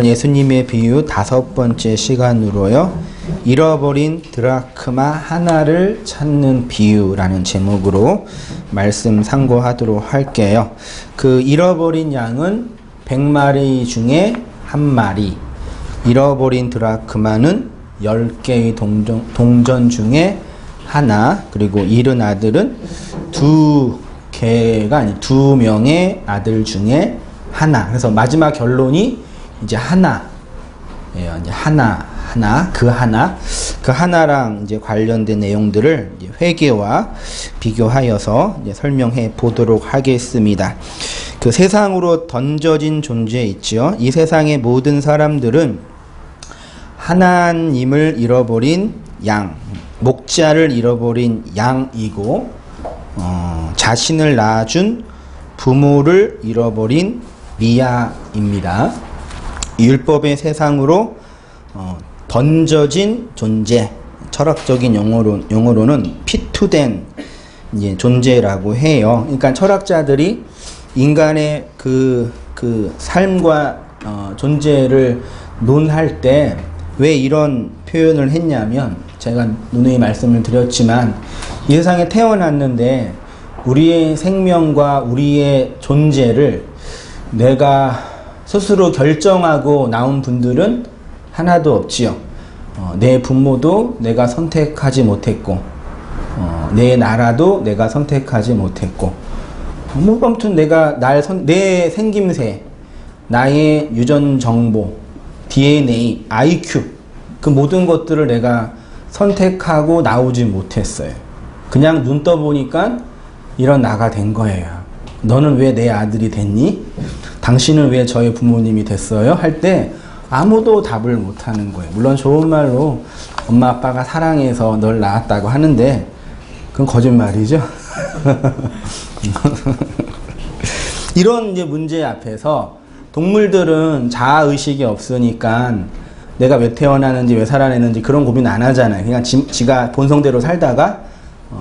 예수님의 비유 5번째 시간으로요. 잃어버린 드라크마 하나를 찾는 비유라는 제목으로 말씀 상고하도록 할게요. 그 잃어버린 양은 100마리 중에 1마리, 잃어버린 드라크마는 10개의 동전 중에 하나, 그리고 잃은 아들은 2개가 아니 2명의 아들 중에 하나. 그래서 마지막 결론이 이제 하나예요. 이제 그 하나랑 이제 관련된 내용들을 이제 회개와 비교하여서 이제 설명해 보도록 하겠습니다. 그 세상으로 던져진 존재 있죠. 이 세상의 모든 사람들은 하나님을 잃어버린 양, 목자를 잃어버린 양이고, 자신을 낳아준 부모를 잃어버린 미아입니다. 율법의 세상으로 던져진 존재, 철학적인 용어로는 피투된 이제 존재라고 해요. 그러니까 철학자들이 인간의 그 삶과 존재를 논할 때 왜 이런 표현을 했냐면, 제가 누누이 말씀을 드렸지만 이 세상에 태어났는데 우리의 생명과 우리의 존재를 내가 스스로 결정하고 나온 분들은 하나도 없지요. 내 부모도 내가 선택하지 못했고, 내 나라도 내가 선택하지 못했고, 아무튼 내 생김새, 나의 유전 정보, DNA, IQ, 그 모든 것들을 내가 선택하고 나오지 못했어요. 그냥 눈 떠보니까 이런 나가 된 거예요. 너는 왜 내 아들이 됐니? 당신은 왜 저의 부모님이 됐어요? 할 때 아무도 답을 못하는 거예요. 물론 좋은 말로 엄마 아빠가 사랑해서 널 낳았다고 하는데 그건 거짓말이죠. 이런 이제 문제 앞에서 동물들은 자아의식이 없으니까 내가 왜 태어나는지 왜 살아내는지 그런 고민 안 하잖아요. 그냥 지가 본성대로 살다가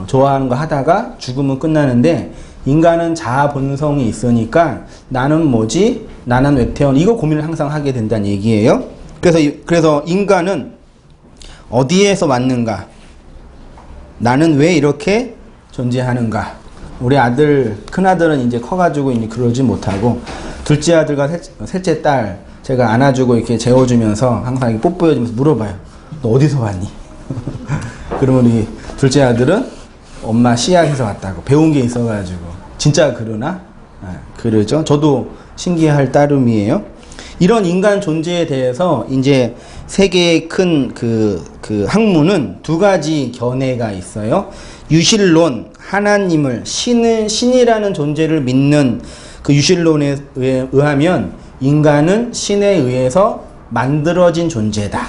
좋아하는 거 하다가 죽으면 끝나는데, 인간은 자아 본성이 있으니까 나는 뭐지? 나는 왜 이거 고민을 항상 하게 된다는 얘기예요. 그래서 인간은 어디에서 왔는가? 나는 왜 이렇게 존재하는가? 우리 큰아들은 이제 커가지고 이제 그러지 못하고, 둘째 아들과 셋째 딸 제가 안아주고 이렇게 재워주면서 항상 이렇게 뽀뽀해주면서 물어봐요. 너 어디서 왔니? 그러면 우리 둘째 아들은 엄마 씨앗에서 왔다고, 배운 게 있어가지고. 진짜 그러나? 그러죠. 저도 신기할 따름이에요. 이런 인간 존재에 대해서 이제 세계의 큰 그 학문은 2가지 견해가 있어요. 유실론, 하나님을, 신이라는 존재를 믿는 그 유실론에 의하면 인간은 신에 의해서 만들어진 존재다.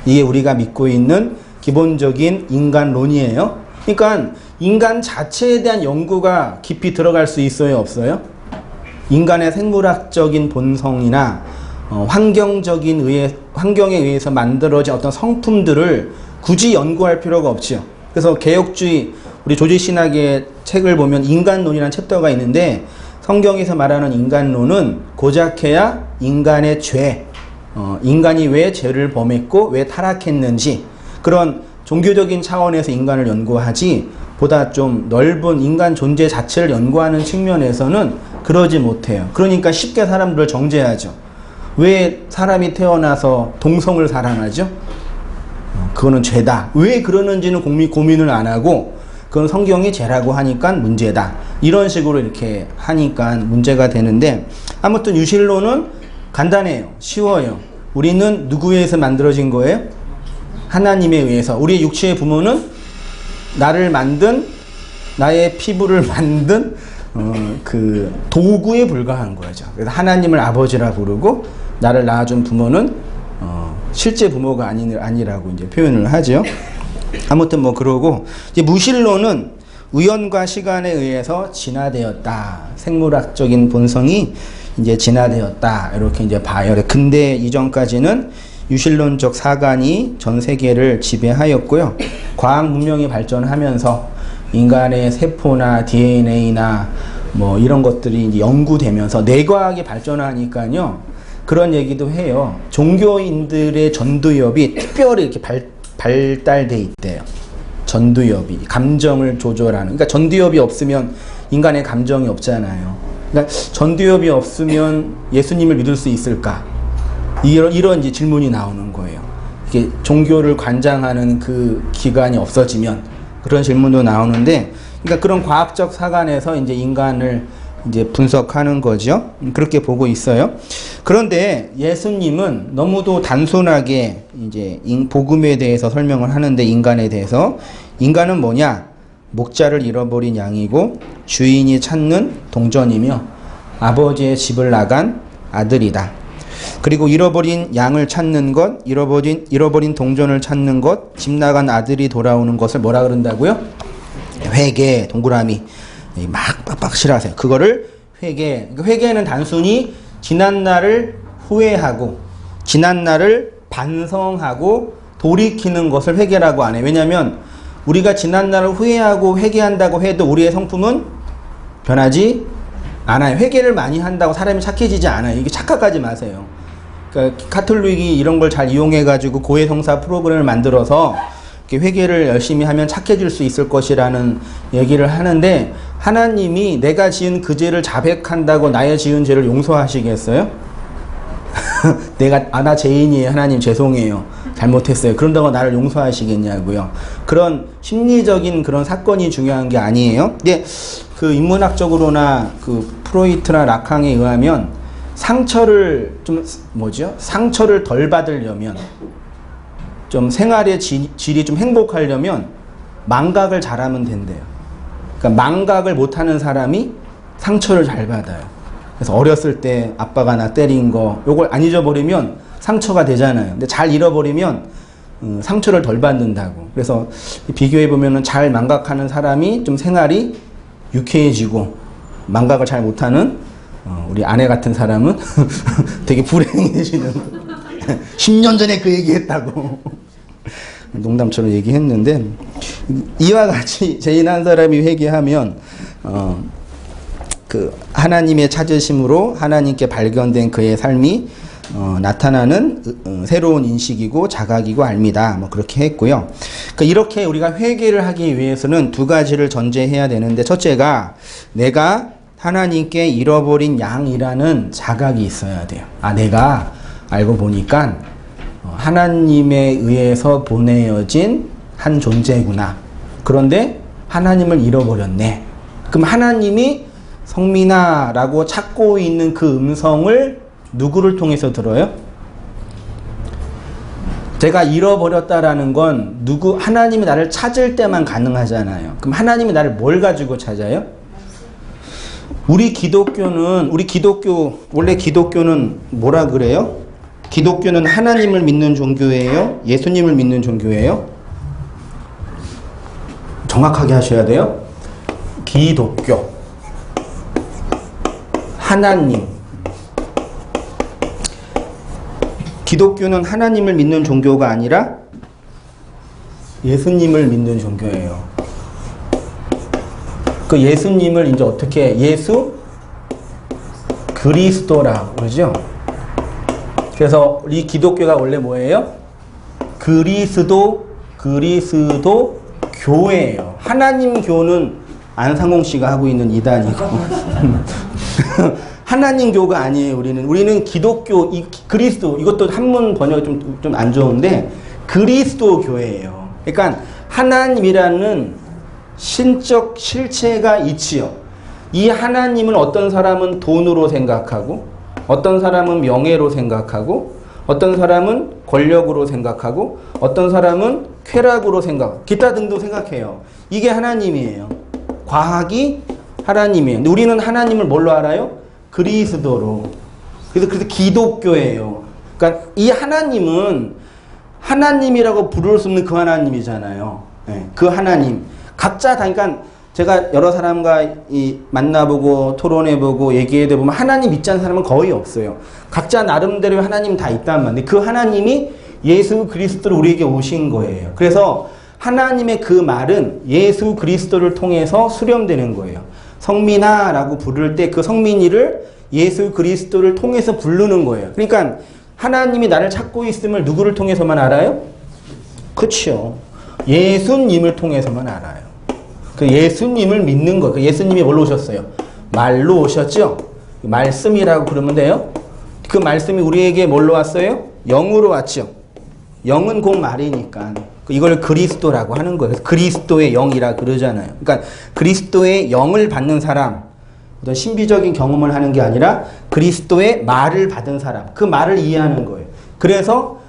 이게 우리가 믿고 있는 기본적인 인간론이에요. 그러니까 인간 자체에 대한 연구가 깊이 들어갈 수 있어요, 없어요? 인간의 생물학적인 본성이나 환경에 의해서 만들어진 어떤 성품들을 굳이 연구할 필요가 없죠. 그래서 개혁주의, 우리 조지신학의 책을 보면 인간론이라는 챕터가 있는데, 성경에서 말하는 인간론은 고작해야 인간의 죄, 인간이 왜 죄를 범했고 왜 타락했는지, 그런 종교적인 차원에서 인간을 연구하지, 보다 좀 넓은 인간 존재 자체를 연구하는 측면에서는 그러지 못해요. 그러니까 쉽게 사람들을 정죄하죠. 왜 사람이 태어나서 동성을 사랑하죠? 그거는 죄다. 왜 그러는지는 고민을 안 하고, 그건 성경이 죄라고 하니까 문제다. 이런 식으로 이렇게 하니까 문제가 되는데, 아무튼 유실론은 간단해요. 쉬워요. 우리는 누구에 의해서 만들어진 거예요? 하나님에 의해서. 우리의 육체의 부모는 나를 만든, 나의 피부를 만든 그 도구에 불과한 거죠. 그래서 하나님을 아버지라 부르고, 나를 낳아준 부모는 실제 부모가 아니라고 이제 표현을 하죠. 아무튼 뭐 그러고, 이제 무실론은 우연과 시간에 의해서 진화되었다. 생물학적인 본성이 이제 진화되었다. 이렇게 이제 봐요. 근대 이전까지는 유실론적 사관이 전 세계를 지배하였고요. 과학 문명이 발전하면서 인간의 세포나 DNA나 뭐 이런 것들이 이제 연구되면서 뇌과학이 발전하니까요. 그런 얘기도 해요. 종교인들의 전두엽이 특별히 이렇게 발달돼 있대요. 전두엽이 감정을 조절하는. 그러니까 전두엽이 없으면 인간의 감정이 없잖아요. 그러니까 전두엽이 없으면 예수님을 믿을 수 있을까? 이런 이제 질문이 나오는 거예요. 이게 종교를 관장하는 그 기관이 없어지면 그런 질문도 나오는데, 그러니까 그런 과학적 사관에서 이제 인간을 이제 분석하는 거죠. 그렇게 보고 있어요. 그런데 예수님은 너무도 단순하게 이제 복음에 대해서 설명을 하는데, 인간에 대해서 인간은 뭐냐? 목자를 잃어버린 양이고 주인이 찾는 동전이며 아버지의 집을 나간 아들이다. 그리고 잃어버린 양을 찾는 것, 잃어버린 동전을 찾는 것, 집 나간 아들이 돌아오는 것을 뭐라 그런다고요? 회개, 동그라미. 막 빡빡 실하세요. 그거를 회개. 회개는 단순히 지난 날을 후회하고 지난 날을 반성하고 돌이키는 것을 회개라고 안 해요. 왜냐하면 우리가 지난 날을 후회하고 회개한다고 해도 우리의 성품은 변하지 않아요. 회개를 많이 한다고 사람이 착해지지 않아요. 이게 착각하지 마세요. 그러니까 가톨릭이 이런 걸 잘 이용해가지고 고해성사 프로그램을 만들어서 회개를 열심히 하면 착해질 수 있을 것이라는 얘기를 하는데, 하나님이 내가 지은 그 죄를 자백한다고 나의 지은 죄를 용서하시겠어요? 나 죄인이에요. 하나님 죄송해요. 잘못했어요. 그런다고 나를 용서하시겠냐고요. 그런 심리적인 그런 사건이 중요한 게 아니에요. 근데 그 인문학적으로나 그 프로이트나 라캉에 의하면 상처를 상처를 덜 받으려면, 좀 생활의 질이 좀 행복하려면 망각을 잘하면 된대요. 그러니까 망각을 못하는 사람이 상처를 잘 받아요. 그래서 어렸을 때 아빠가 나 때린 거, 요걸 안 잊어버리면 상처가 되잖아요. 근데 잘 잃어버리면 상처를 덜 받는다고. 그래서 비교해 보면은 잘 망각하는 사람이 좀 생활이 유쾌해지고, 망각을 잘 못하는 우리 아내 같은 사람은 되게 불행해지는. 10년 전에 그 얘기했다고. 농담처럼 얘기했는데, 이와 같이 죄인 한 사람이 회개하면 그 하나님의 찾으심으로 하나님께 발견된 그의 삶이 나타나는 새로운 인식이고 자각이고 알미다. 뭐 그렇게 했고요. 그러니까 이렇게 우리가 회개를 하기 위해서는 두 가지를 전제해야 되는데, 첫째가 내가 하나님께 잃어버린 양이라는 자각이 있어야 돼요. 내가 알고 보니까 하나님에 의해서 보내어진 한 존재구나. 그런데 하나님을 잃어버렸네. 그럼 하나님이 성민아 라고 찾고 있는 그 음성을 누구를 통해서 들어요? 제가 잃어버렸다라는 건 하나님이 나를 찾을 때만 가능하잖아요. 그럼 하나님이 나를 뭘 가지고 찾아요? 원래 기독교는 뭐라 그래요? 기독교는 하나님을 믿는 종교예요? 예수님을 믿는 종교예요? 정확하게 하셔야 돼요. 기독교. 하나님. 기독교는 하나님을 믿는 종교가 아니라 예수님을 믿는 종교예요. 그 예수님을 이제 어떻게, 예수 그리스도라고 그러죠? 그래서 이 기독교가 원래 뭐예요? 그리스도 교회예요. 하나님 교는 안상홍 씨가 하고 있는 이단이고 하나님 교가 아니에요. 우리는 기독교, 그리스도, 이것도 한문 번역이 좀 안 좋은데 그리스도 교회예요. 그러니까 하나님이라는 신적 실체가 있지요. 이 하나님을 어떤 사람은 돈으로 생각하고, 어떤 사람은 명예로 생각하고, 어떤 사람은 권력으로 생각하고, 어떤 사람은 쾌락으로 기타 등등 생각해요. 이게 하나님이에요. 과학이 하나님이에요. 근데 우리는 하나님을 뭘로 알아요? 그리스도로. 그래서 기독교예요. 그러니까 이 하나님은 하나님이라고 부를 수 없는 그 하나님이잖아요. 네, 그 하나님. 각자 다, 그러니까 제가 여러 사람과 만나보고 토론해보고 얘기해보면 하나님 믿지 않는 사람은 거의 없어요. 각자 나름대로 하나님 다 있단 말이에요. 그 하나님이 예수 그리스도로 우리에게 오신 거예요. 그래서 하나님의 그 말은 예수 그리스도를 통해서 수렴되는 거예요. 성민아 라고 부를 때 그 성민이를 예수 그리스도를 통해서 부르는 거예요. 그러니까 하나님이 나를 찾고 있음을 누구를 통해서만 알아요? 그렇죠. 예수님을 통해서만 알아요. 그 예수님을 믿는 거. 그 예수님이 뭘로 오셨어요? 말로 오셨죠? 말씀이라고 그러면 돼요. 그 말씀이 우리에게 뭘로 왔어요? 영으로 왔죠. 영은 곧 말이니까 이걸 그리스도라고 하는 거예요. 그래서 그리스도의 영이라 그러잖아요. 그러니까 그리스도의 영을 받는 사람, 어떤 신비적인 경험을 하는 게 아니라 그리스도의 말을 받은 사람, 그 말을 이해하는 거예요. 그래서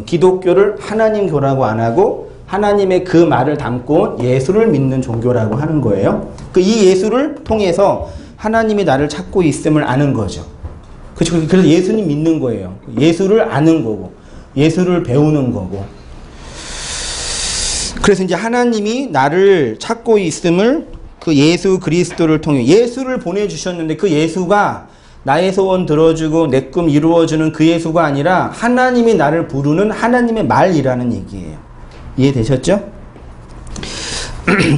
기독교를 하나님교라고 안 하고 하나님의 그 말을 담고 예수를 믿는 종교라고 하는 거예요. 이 예수를 통해서 하나님이 나를 찾고 있음을 아는 거죠. 그렇죠. 그래서 예수님 믿는 거예요. 예수를 아는 거고 예수를 배우는 거고. 그래서 이제 하나님이 나를 찾고 있음을 그 예수 그리스도를 통해 예수를 보내주셨는데 그 예수가 나의 소원 들어주고 내 꿈 이루어주는 그 예수가 아니라 하나님이 나를 부르는 하나님의 말이라는 얘기예요. 이해되셨죠?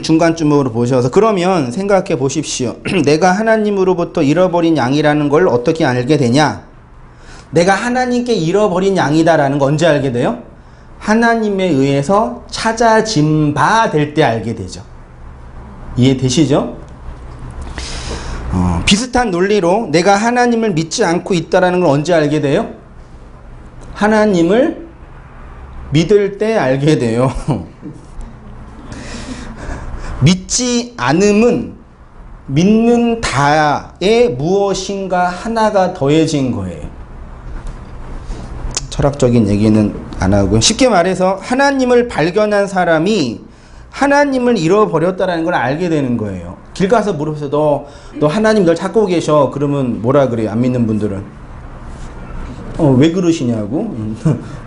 중간쯤으로 보셔서 그러면 생각해 보십시오. 내가 하나님으로부터 잃어버린 양이라는 걸 어떻게 알게 되냐? 내가 하나님께 잃어버린 양이다라는 거 언제 알게 돼요? 하나님에 의해서 찾아진 바 될 때 알게 되죠. 이해되시죠? 비슷한 논리로 내가 하나님을 믿지 않고 있다라는 걸 언제 알게 돼요? 하나님을 믿을 때 알게 돼요. 믿지 않음은 믿는 다에 무엇인가 하나가 더해진 거예요. 철학적인 얘기는 안 하고요. 쉽게 말해서 하나님을 발견한 사람이 하나님을 잃어버렸다는 걸 알게 되는 거예요. 길 가서 물어보세요. 너 하나님 널 찾고 계셔. 그러면 뭐라 그래요? 안 믿는 분들은. 왜 그러시냐고?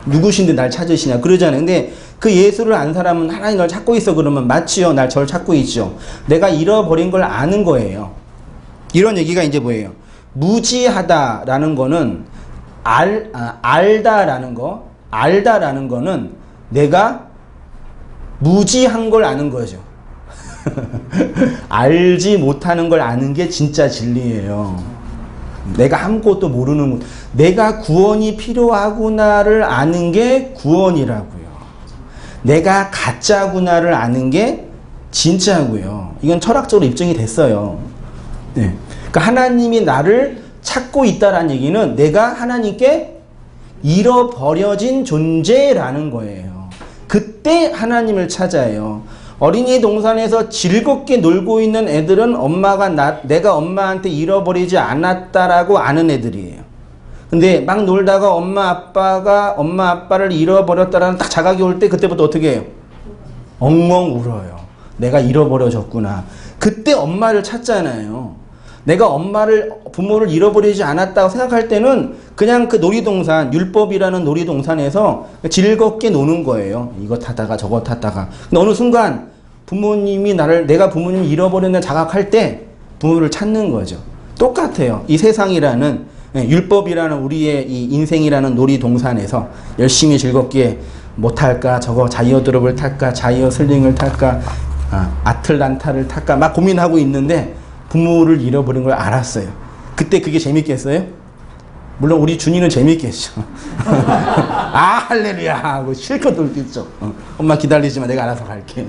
누구신데 날 찾으시냐? 그러잖아요. 근데 그 예수를 안 사람은 하나님 널 찾고 있어. 그러면 맞지요. 날 절 찾고 있죠. 내가 잃어버린 걸 아는 거예요. 이런 얘기가 이제 뭐예요? 무지하다라는 거는 알다라는 거. 알다라는 거는 내가 무지한 걸 아는 거죠. 알지 못하는 걸 아는 게 진짜 진리예요. 내가 아무것도 모르는 것. 내가 구원이 필요하구나를 아는 게 구원이라고요. 내가 가짜구나를 아는 게 진짜고요. 이건 철학적으로 입증이 됐어요. 네. 그러니까 하나님이 나를 찾고 있다라는 얘기는 내가 하나님께 잃어버려진 존재라는 거예요. 그때 하나님을 찾아요. 어린이 동산에서 즐겁게 놀고 있는 애들은 내가 엄마한테 잃어버리지 않았다라고 아는 애들이에요. 근데 막 놀다가 엄마 아빠를 잃어버렸다라는 딱 자각이 올 때 그때부터 어떻게 해요? 엉엉 울어요. 내가 잃어버려졌구나. 그때 엄마를 찾잖아요. 내가 부모를 잃어버리지 않았다고 생각할 때는 그냥 그 놀이동산, 율법이라는 놀이동산에서 즐겁게 노는 거예요. 이거 타다가 저거 타다가. 근데 어느 순간 내가 부모님을 잃어버렸나 자각할 때 부모를 찾는 거죠. 똑같아요. 이 세상이라는, 율법이라는 우리의 이 인생이라는 놀이동산에서 열심히 즐겁게 뭐 탈까, 저거 자이어 드롭을 탈까, 자이어 슬링을 탈까, 아틀란타를 탈까 막 고민하고 있는데 부모를 잃어버린 걸 알았어요. 그때 그게 재밌겠어요? 물론 우리 준이는 재밌겠죠. 할렐루야 하고 실컷 놀겠죠. 엄마 기다리지 마, 내가 알아서 갈게.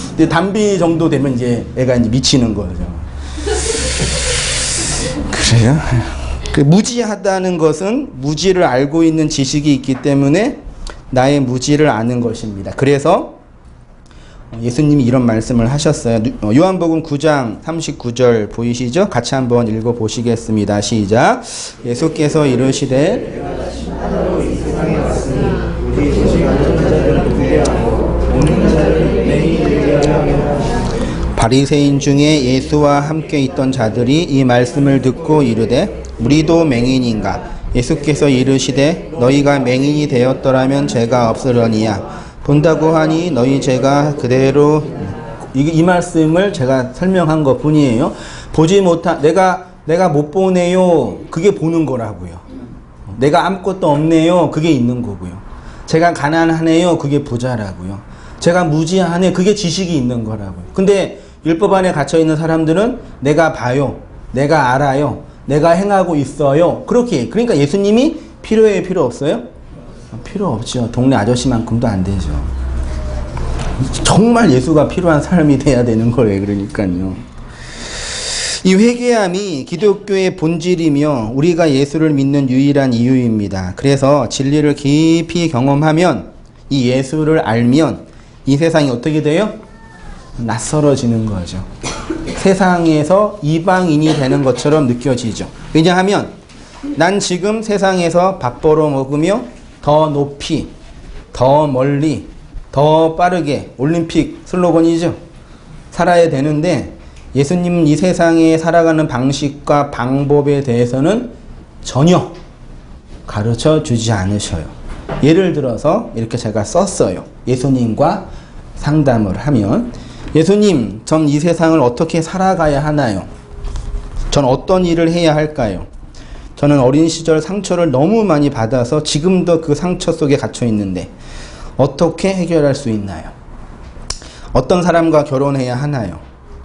근데 담비 정도 되면 이제 애가 이제 미치는 거죠. 그래요? 그 무지하다는 것은 무지를 알고 있는 지식이 있기 때문에 나의 무지를 아는 것입니다. 그래서 예수님이 이런 말씀을 하셨어요. 요한복음 9장 39절 보이시죠? 같이 한번 읽어보시겠습니다. 시작. 예수께서 이르시되 바리새인 중에 예수와 함께 있던 자들이 이 말씀을 듣고 이르되 우리도 맹인인가? 예수께서 이르시되 너희가 맹인이 되었더라면 죄가 없으려니야. 본다고 하니 너희 죄가 그대로. 이 말씀을 제가 설명한 것 뿐이에요. 보지 못한 내가 못 보네요. 그게 보는 거라고요. 내가 아무것도 없네요. 그게 있는 거고요. 제가 가난하네요. 그게 부자라고요. 제가 무지하네. 그게 지식이 있는 거라고요. 근데 율법 안에 갇혀 있는 사람들은 내가 봐요. 내가 알아요. 내가 행하고 있어요. 그렇게. 그러니까 예수님이 필요해요, 필요 없어요? 필요 없죠. 동네 아저씨만큼도 안 되죠. 정말 예수가 필요한 삶이 돼야 되는 거예요. 그러니까요. 이 회개함이 기독교의 본질이며 우리가 예수를 믿는 유일한 이유입니다. 그래서 진리를 깊이 경험하면, 이 예수를 알면 이 세상이 어떻게 돼요? 낯설어지는 거죠. 세상에서 이방인이 되는 것처럼 느껴지죠. 왜냐하면 난 지금 세상에서 밥 벌어 먹으며 더 높이, 더 멀리, 더 빠르게, 올림픽 슬로건이죠. 살아야 되는데 예수님은 이 세상에 살아가는 방식과 방법에 대해서는 전혀 가르쳐 주지 않으셔요. 예를 들어서 이렇게 제가 썼어요. 예수님과 상담을 하면, 예수님, 전 이 세상을 어떻게 살아가야 하나요? 전 어떤 일을 해야 할까요? 저는 어린 시절 상처를 너무 많이 받아서 지금도 그 상처 속에 갇혀 있는데 어떻게 해결할 수 있나요? 어떤 사람과 결혼해야 하나요?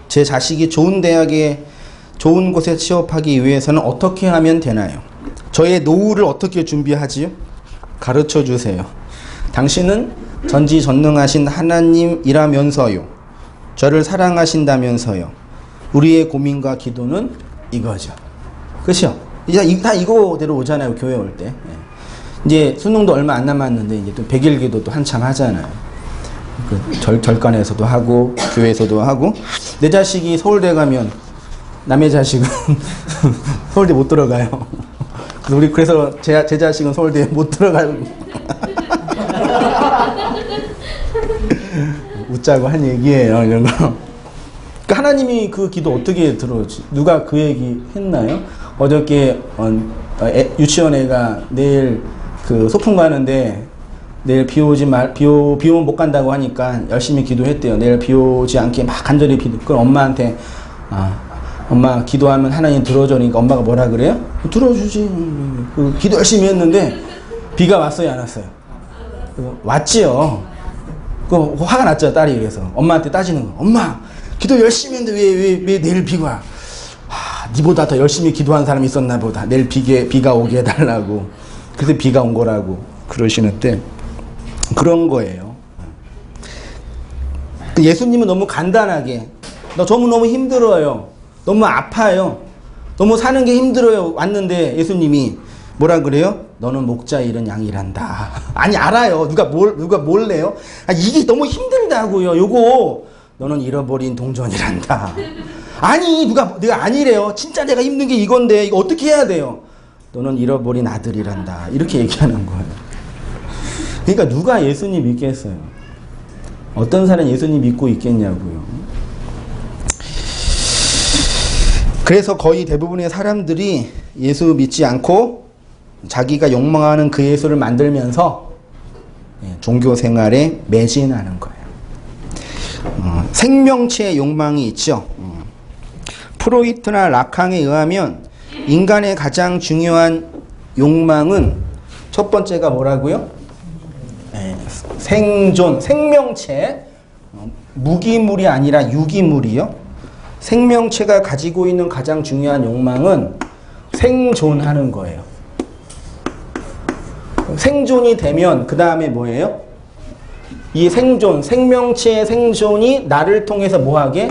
제 자식이 좋은 대학에, 좋은 곳에 취업하기 위해서는 어떻게 하면 되나요? 저의 노후를 어떻게 준비하지요? 가르쳐 주세요. 당신은 전지전능하신 하나님이라면서요. 저를 사랑하신다면서요. 우리의 고민과 기도는 이거죠. 그렇죠? 이제 다 이거대로 오잖아요. 교회 올 때. 이제 수능도 얼마 안 남았는데 이제 또 100일 기도도 한참 하잖아요. 그 절간에서도 하고 교회에서도 하고. 내 자식이 서울대 가면 남의 자식은 서울대 못 들어가요. 그래서 제 자식은 서울대에 못 들어가요. 웃자고 한 얘기예요, 이런 거. 그러니까 하나님이 그 기도 어떻게 들어오지? 누가 그 얘기 했나요? 어저께 유치원 애가 내일 그 소풍 가는데 내일 비 오면 못 간다고 하니까 열심히 기도했대요. 내일 비 오지 않게 막 간절히 그럼 엄마한테 엄마 기도하면 하나님 들어주니까 엄마가 뭐라 그래요? 들어주지. 기도 열심히 했는데 비가 왔어요, 안 왔어요? 왔지요. 그 화가 났죠, 딸이. 그래서 엄마한테 따지는 거. 엄마, 기도 열심히 했는데 왜 내일 비가 와? 니보다 더 열심히 기도한 사람이 있었나 보다. 내일 비가 오게 해달라고. 그래서 비가 온 거라고 그러시는데, 그런 거예요. 예수님은 너무 간단하게, 너무 힘들어요. 너무 아파요. 너무 사는 게 힘들어요. 왔는데 예수님이 뭐라 그래요? 너는 목자 잃은 양이란다. 아니, 알아요. 누가 몰래요? 이게 너무 힘들다고요. 요거 너는 잃어버린 동전이란다. 아니, 내가 아니래요. 진짜 내가 힘든 게 이건데 이거 어떻게 해야 돼요? 너는 잃어버린 아들이란다. 이렇게 얘기하는 거예요. 그러니까 누가 예수님 믿겠어요? 어떤 사람이 예수님 믿고 있겠냐고요. 그래서 거의 대부분의 사람들이 예수 믿지 않고 자기가 욕망하는 그 예수를 만들면서 종교 생활에 매진하는 거예요. 생명체의 욕망이 있죠. 프로이트나 라캉에 의하면 인간의 가장 중요한 욕망은 첫 번째가 뭐라고요? 생존, 생명체, 무기물이 아니라 유기물이요. 생명체가 가지고 있는 가장 중요한 욕망은 생존하는 거예요. 생존이 되면 그 다음에 뭐예요? 이 생존, 생명체의 생존이 나를 통해서 뭐하게?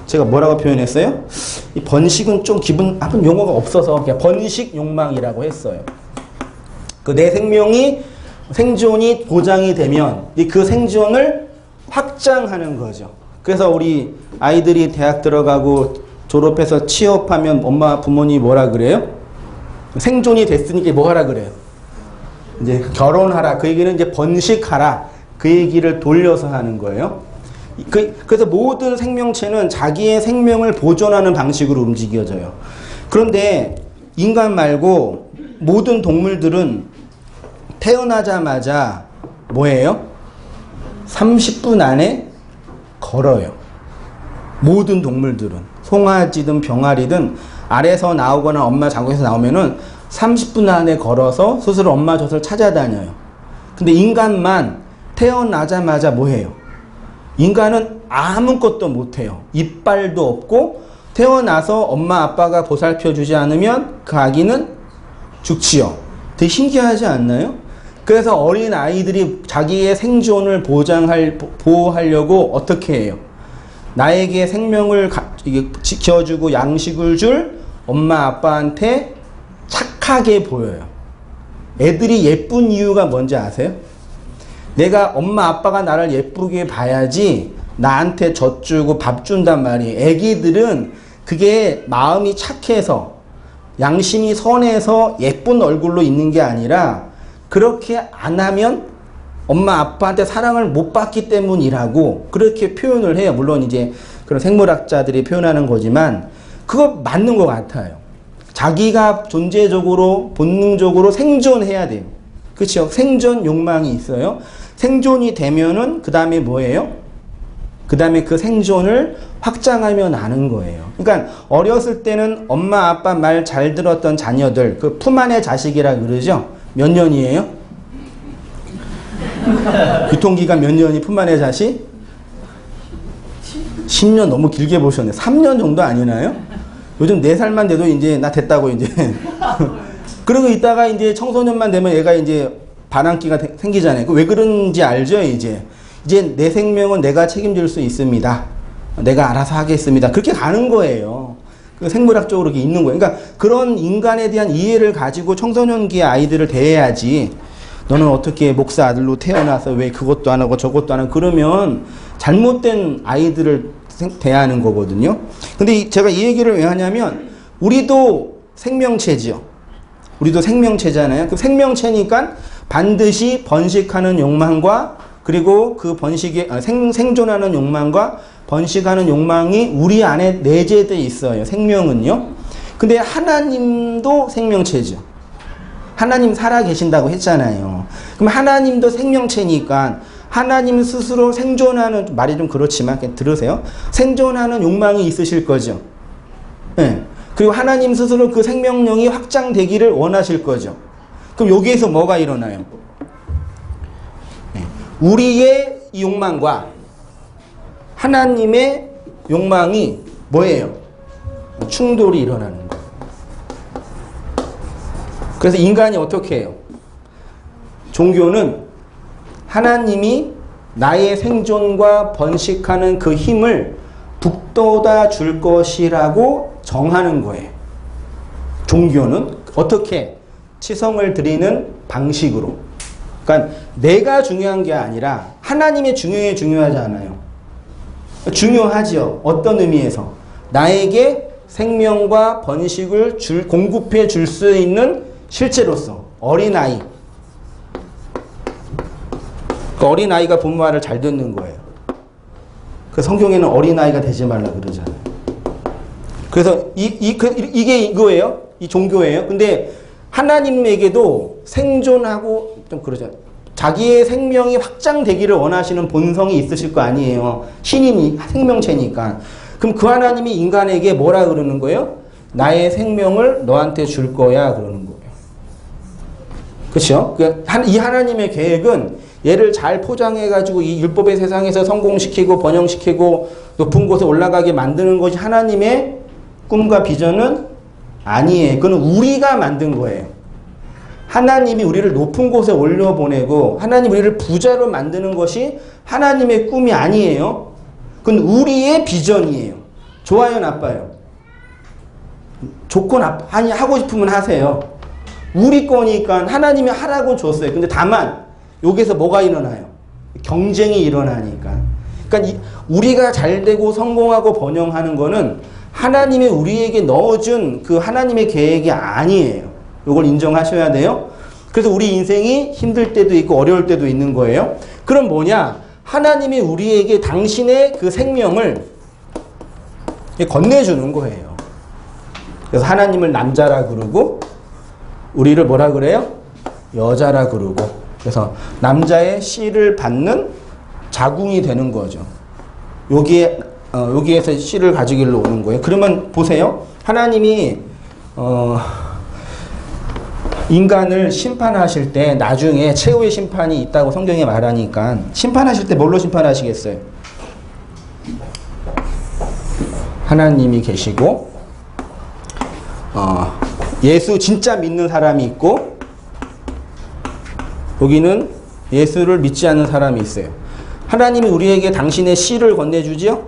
제가 뭐라고 표현했어요? 이 번식은 좀 기분 나쁜 용어가 없어서 그냥 번식 욕망이라고 했어요. 그 내 생존이 보장이 되면 그 생존을 확장하는 거죠. 그래서 우리 아이들이 대학 들어가고 졸업해서 취업하면 엄마 부모님이 뭐라 그래요? 생존이 됐으니까 뭐 하라 그래요? 이제 결혼하라. 그 얘기는 이제 번식하라. 그 얘기를 돌려서 하는 거예요. 그래서 모든 생명체는 자기의 생명을 보존하는 방식으로 움직여져요. 그런데 인간 말고 모든 동물들은 태어나자마자 뭐예요? 30분 안에 걸어요. 모든 동물들은. 송아지든 병아리든 알에서 나오거나 엄마 자궁에서 나오면은 30분 안에 걸어서 스스로 엄마 젖을 찾아다녀요. 근데 인간만 태어나자마자 뭐해요? 인간은 아무것도 못해요. 이빨도 없고 태어나서 엄마 아빠가 보살펴 주지 않으면 그 아기는 죽지요. 되게 신기하지 않나요? 그래서 어린 아이들이 자기의 생존을 보호하려고 어떻게 해요? 나에게 생명을 지켜주고 양식을 줄 엄마 아빠한테 착하게 보여요. 애들이 예쁜 이유가 뭔지 아세요? 내가 엄마 아빠가 나를 예쁘게 봐야지 나한테 젖 주고 밥 준단 말이에요. 애기들은 그게 마음이 착해서 양심이 선해서 예쁜 얼굴로 있는 게 아니라 그렇게 안 하면 엄마 아빠한테 사랑을 못 받기 때문이라고 그렇게 표현을 해요. 물론 이제 그런 생물학자들이 표현하는 거지만 그거 맞는 것 같아요. 자기가 존재적으로 본능적으로 생존해야 돼요. 그렇죠? 생존 욕망이 있어요. 생존이 되면은 그 다음에 뭐예요? 그 다음에 그 생존을 확장하며 나는 거예요. 그러니까 어렸을 때는 엄마 아빠 말 잘 들었던 자녀들, 그 품 안의 자식이라 그러죠? 몇 년이에요? 유통기간 몇 년이 품 안의 자식? 10년 너무 길게 보셨네. 3년 정도 아니나요? 요즘 4살만 돼도 이제 나 됐다고 이제. 그러고 있다가 이제 청소년만 되면 얘가 이제 반항기가 생기잖아요. 왜 그런지 알죠, 이제? 이제 내 생명은 내가 책임질 수 있습니다. 내가 알아서 하겠습니다. 그렇게 가는 거예요. 생물학적으로 이렇게 있는 거예요. 그러니까 그런 인간에 대한 이해를 가지고 청소년기의 아이들을 대해야지. 너는 어떻게 목사 아들로 태어나서 왜 그것도 안 하고 저것도 안 하고 그러면 잘못된 아이들을 대하는 거거든요. 근데 제가 이 얘기를 왜 하냐면 우리도 생명체지요. 우리도 생명체잖아요. 그 생명체니까 반드시 번식하는 욕망과 그리고 그 생존하는 욕망과 번식하는 욕망이 우리 안에 내재되어 있어요. 생명은요. 근데 하나님도 생명체죠. 하나님 살아계신다고 했잖아요. 그럼 하나님도 생명체니까 하나님 스스로 생존하는, 말이 좀 그렇지만 그냥 들으세요. 생존하는 욕망이 있으실 거죠. 네. 그리고 하나님 스스로 그 생명력이 확장되기를 원하실 거죠. 그럼 여기에서 뭐가 일어나요? 네. 우리의 이 욕망과 하나님의 욕망이 뭐예요? 충돌이 일어나는 거예요. 그래서 인간이 어떻게 해요? 종교는 하나님이 나의 생존과 번식하는 그 힘을 북돋아 줄 것이라고 정하는 거예요. 종교는 어떻게? 치성을 드리는 방식으로. 그러니까 내가 중요한 게 아니라 하나님의 중요하지 않아요. 중요하죠. 어떤 의미에서? 나에게 생명과 번식을 공급해 줄 수 있는 실제로서 어린아이. 그 어린아이가 부모 말을 잘 듣는 거예요. 그 성경에는 어린아이가 되지 말라 그러잖아요. 그래서 이게 이거예요. 이 종교예요. 근데 하나님에게도 생존하고 좀 그러죠. 자기의 생명이 확장되기를 원하시는 본성이 있으실 거 아니에요. 신이 생명체니까. 그럼 그 하나님이 인간에게 뭐라 그러는 거예요? 나의 생명을 너한테 줄 거야 그러는 거예요. 그렇죠? 이 하나님의 계획은 얘를 잘 포장해가지고 이 율법의 세상에서 성공시키고 번영시키고 높은 곳에 올라가게 만드는 것이 하나님의 꿈과 비전은 아니에요. 그건 우리가 만든 거예요. 하나님이 우리를 높은 곳에 올려보내고 하나님 우리를 부자로 만드는 것이 하나님의 꿈이 아니에요. 그건 우리의 비전이에요. 좋아요, 나빠요? 좋고 아니 하고 싶으면 하세요. 우리 거니까 하나님이 하라고 줬어요. 근데 다만 여기서 뭐가 일어나요? 경쟁이 일어나니까. 그러니까 우리가 잘 되고 성공하고 번영하는 거는 하나님이 우리에게 넣어준 그 하나님의 계획이 아니에요. 이걸 인정하셔야 돼요. 그래서 우리 인생이 힘들 때도 있고 어려울 때도 있는 거예요. 그럼 뭐냐? 하나님이 우리에게 당신의 그 생명을 건네주는 거예요. 그래서 하나님을 남자라 그러고 우리를 뭐라 그래요? 여자라 그러고. 그래서 남자의 씨를 받는 자궁이 되는 거죠. 여기에서 씨를 가지기로 오는 거예요. 그러면 보세요. 하나님이 인간을 심판하실 때 나중에 최후의 심판이 있다고 성경에 말하니까 심판하실 때 뭘로 심판하시겠어요? 하나님이 계시고 예수 진짜 믿는 사람이 있고 여기는 예수를 믿지 않는 사람이 있어요. 하나님이 우리에게 당신의 씨를 건네주지요.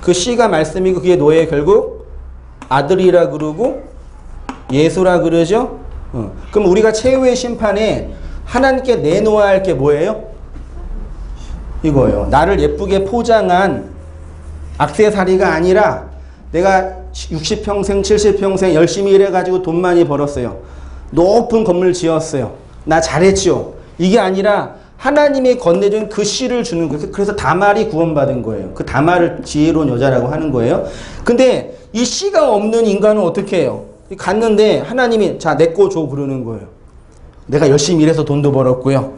그 씨가 말씀이고 그게 너의 결국 아들이라 그러고 예수라 그러죠. 그럼 우리가 최후의 심판에 하나님께 내놓아야 할 게 뭐예요? 이거예요. 나를 예쁘게 포장한 액세서리가 아니라 내가 60평생 70평생 열심히 일해가지고 돈 많이 벌었어요. 높은 건물 지었어요. 나 잘했죠. 이게 아니라 하나님이 건네준 그 씨를 주는 거예요. 그래서 다말이 구원받은 거예요. 그 다말을 지혜로운 여자라고 하는 거예요. 근데 이 씨가 없는 인간은 어떻게 해요? 갔는데 하나님이 자, 내 거 줘 그러는 거예요. 내가 열심히 일해서 돈도 벌었고요.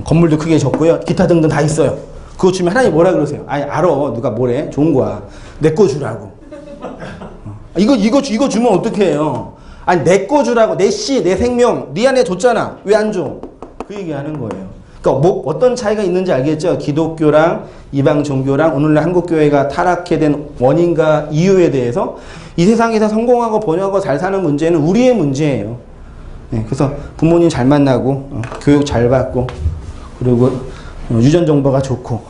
건물도 크게 졌고요. 기타 등등 다 있어요. 그거 주면 하나님 뭐라 그러세요? 아니, 알아. 누가 뭐래? 좋은 거야. 내 거 주라고. 이거 주면 어떻게 해요? 아니, 내 거 주라고. 내 씨, 내 생명, 네 안에 줬잖아. 왜 안 줘? 그 얘기 하는 거예요. 그러니까 뭐 어떤 차이가 있는지 알겠죠? 기독교랑 이방 종교랑 오늘날 한국교회가 타락해 된 원인과 이유에 대해서 이 세상에서 성공하고 번영하고 잘 사는 문제는 우리의 문제예요. 네, 그래서 부모님 잘 만나고 교육 잘 받고 그리고 유전 정보가 좋고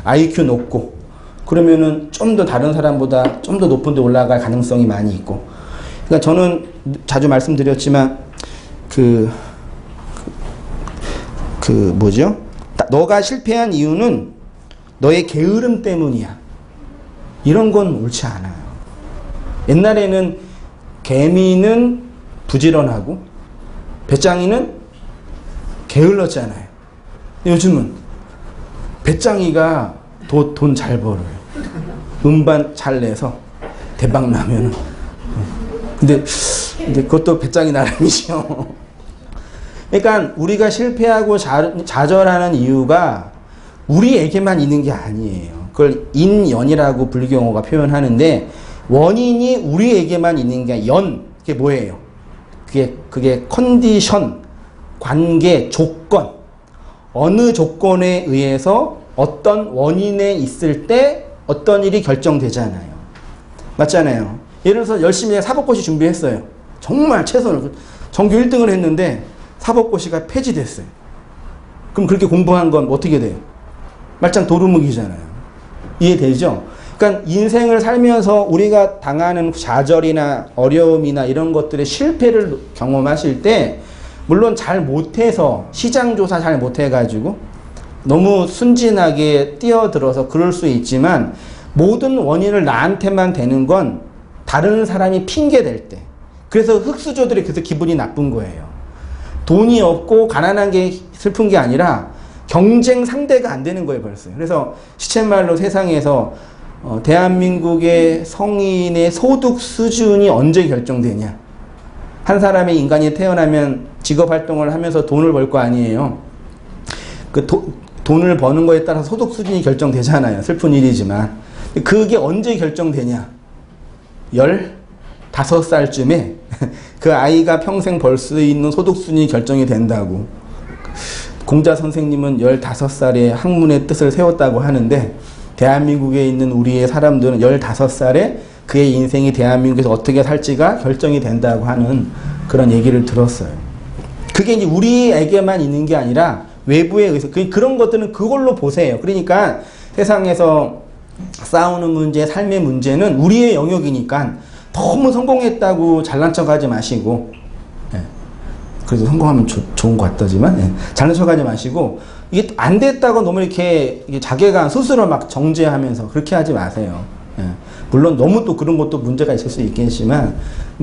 IQ 높고 그러면은 좀 더 다른 사람보다 좀 더 높은 데 올라갈 가능성이 많이 있고. 그러니까 저는 자주 말씀드렸지만 뭐죠? 너가 실패한 이유는 너의 게으름 때문이야. 이런 건 옳지 않아요. 옛날에는 개미는 부지런하고 배짱이는 게을렀잖아요. 요즘은 배짱이가 돈 잘 벌어요. 음반 잘 내서 대박 나면은. 근데 그것도 배짱이 나름이죠. 그러니까 우리가 실패하고 좌절하는 이유가 우리에게만 있는 게 아니에요. 그걸 인연이라고 불교용어가 표현하는데 원인이 우리에게만 있는 게 그게 뭐예요? 그게 컨디션, 관계, 조건. 어느 조건에 의해서 어떤 원인에 있을 때 어떤 일이 결정되잖아요. 맞잖아요. 예를 들어서 열심히 사법고시 준비했어요. 정말 최선을 전교 1등을 했는데 사법고시가 폐지됐어요. 그럼 그렇게 공부한 건 어떻게 돼요? 말짱 도루묵이잖아요. 이해되죠? 그러니까 인생을 살면서 우리가 당하는 좌절이나 어려움이나 이런 것들의 실패를 경험하실 때 물론 잘 못해서 시장조사 잘 못해가지고 너무 순진하게 뛰어들어서 그럴 수 있지만 모든 원인을 나한테만 대는 건 다른 사람이 핑계댈 때. 그래서 흙수저들이 그래서 기분이 나쁜 거예요. 돈이 없고 가난한 게 슬픈 게 아니라 경쟁 상대가 안 되는 거예요, 벌써. 그래서 시쳇말로 세상에서 대한민국의 성인의 소득 수준이 언제 결정되냐. 한 사람의 인간이 태어나면 직업 활동을 하면서 돈을 벌 거 아니에요. 돈을 버는 거에 따라서 소득 수준이 결정되잖아요. 슬픈 일이지만. 그게 언제 결정되냐. 15살쯤에 그 아이가 평생 벌 수 있는 소득 수준이 결정이 된다고. 공자 선생님은 15살에 학문의 뜻을 세웠다고 하는데 대한민국에 있는 우리의 사람들은 15살에 그의 인생이 대한민국에서 어떻게 살지가 결정이 된다고 하는 그런 얘기를 들었어요. 그게 이제 우리에게만 있는 게 아니라 외부에 의해서 그런 것들은 그걸로 보세요. 그러니까 세상에서 싸우는 문제, 삶의 문제는 우리의 영역이니까 너무 성공했다고 잘난 척하지 마시고, 예. 그래도 성공하면 좋은 것 같다지만, 예. 잘난 척하지 마시고, 이게 안 됐다고 너무 이렇게 자괴감 스스로 막 정죄하면서 그렇게 하지 마세요. 예. 물론 너무 또 그런 것도 문제가 있을 수 있겠지만,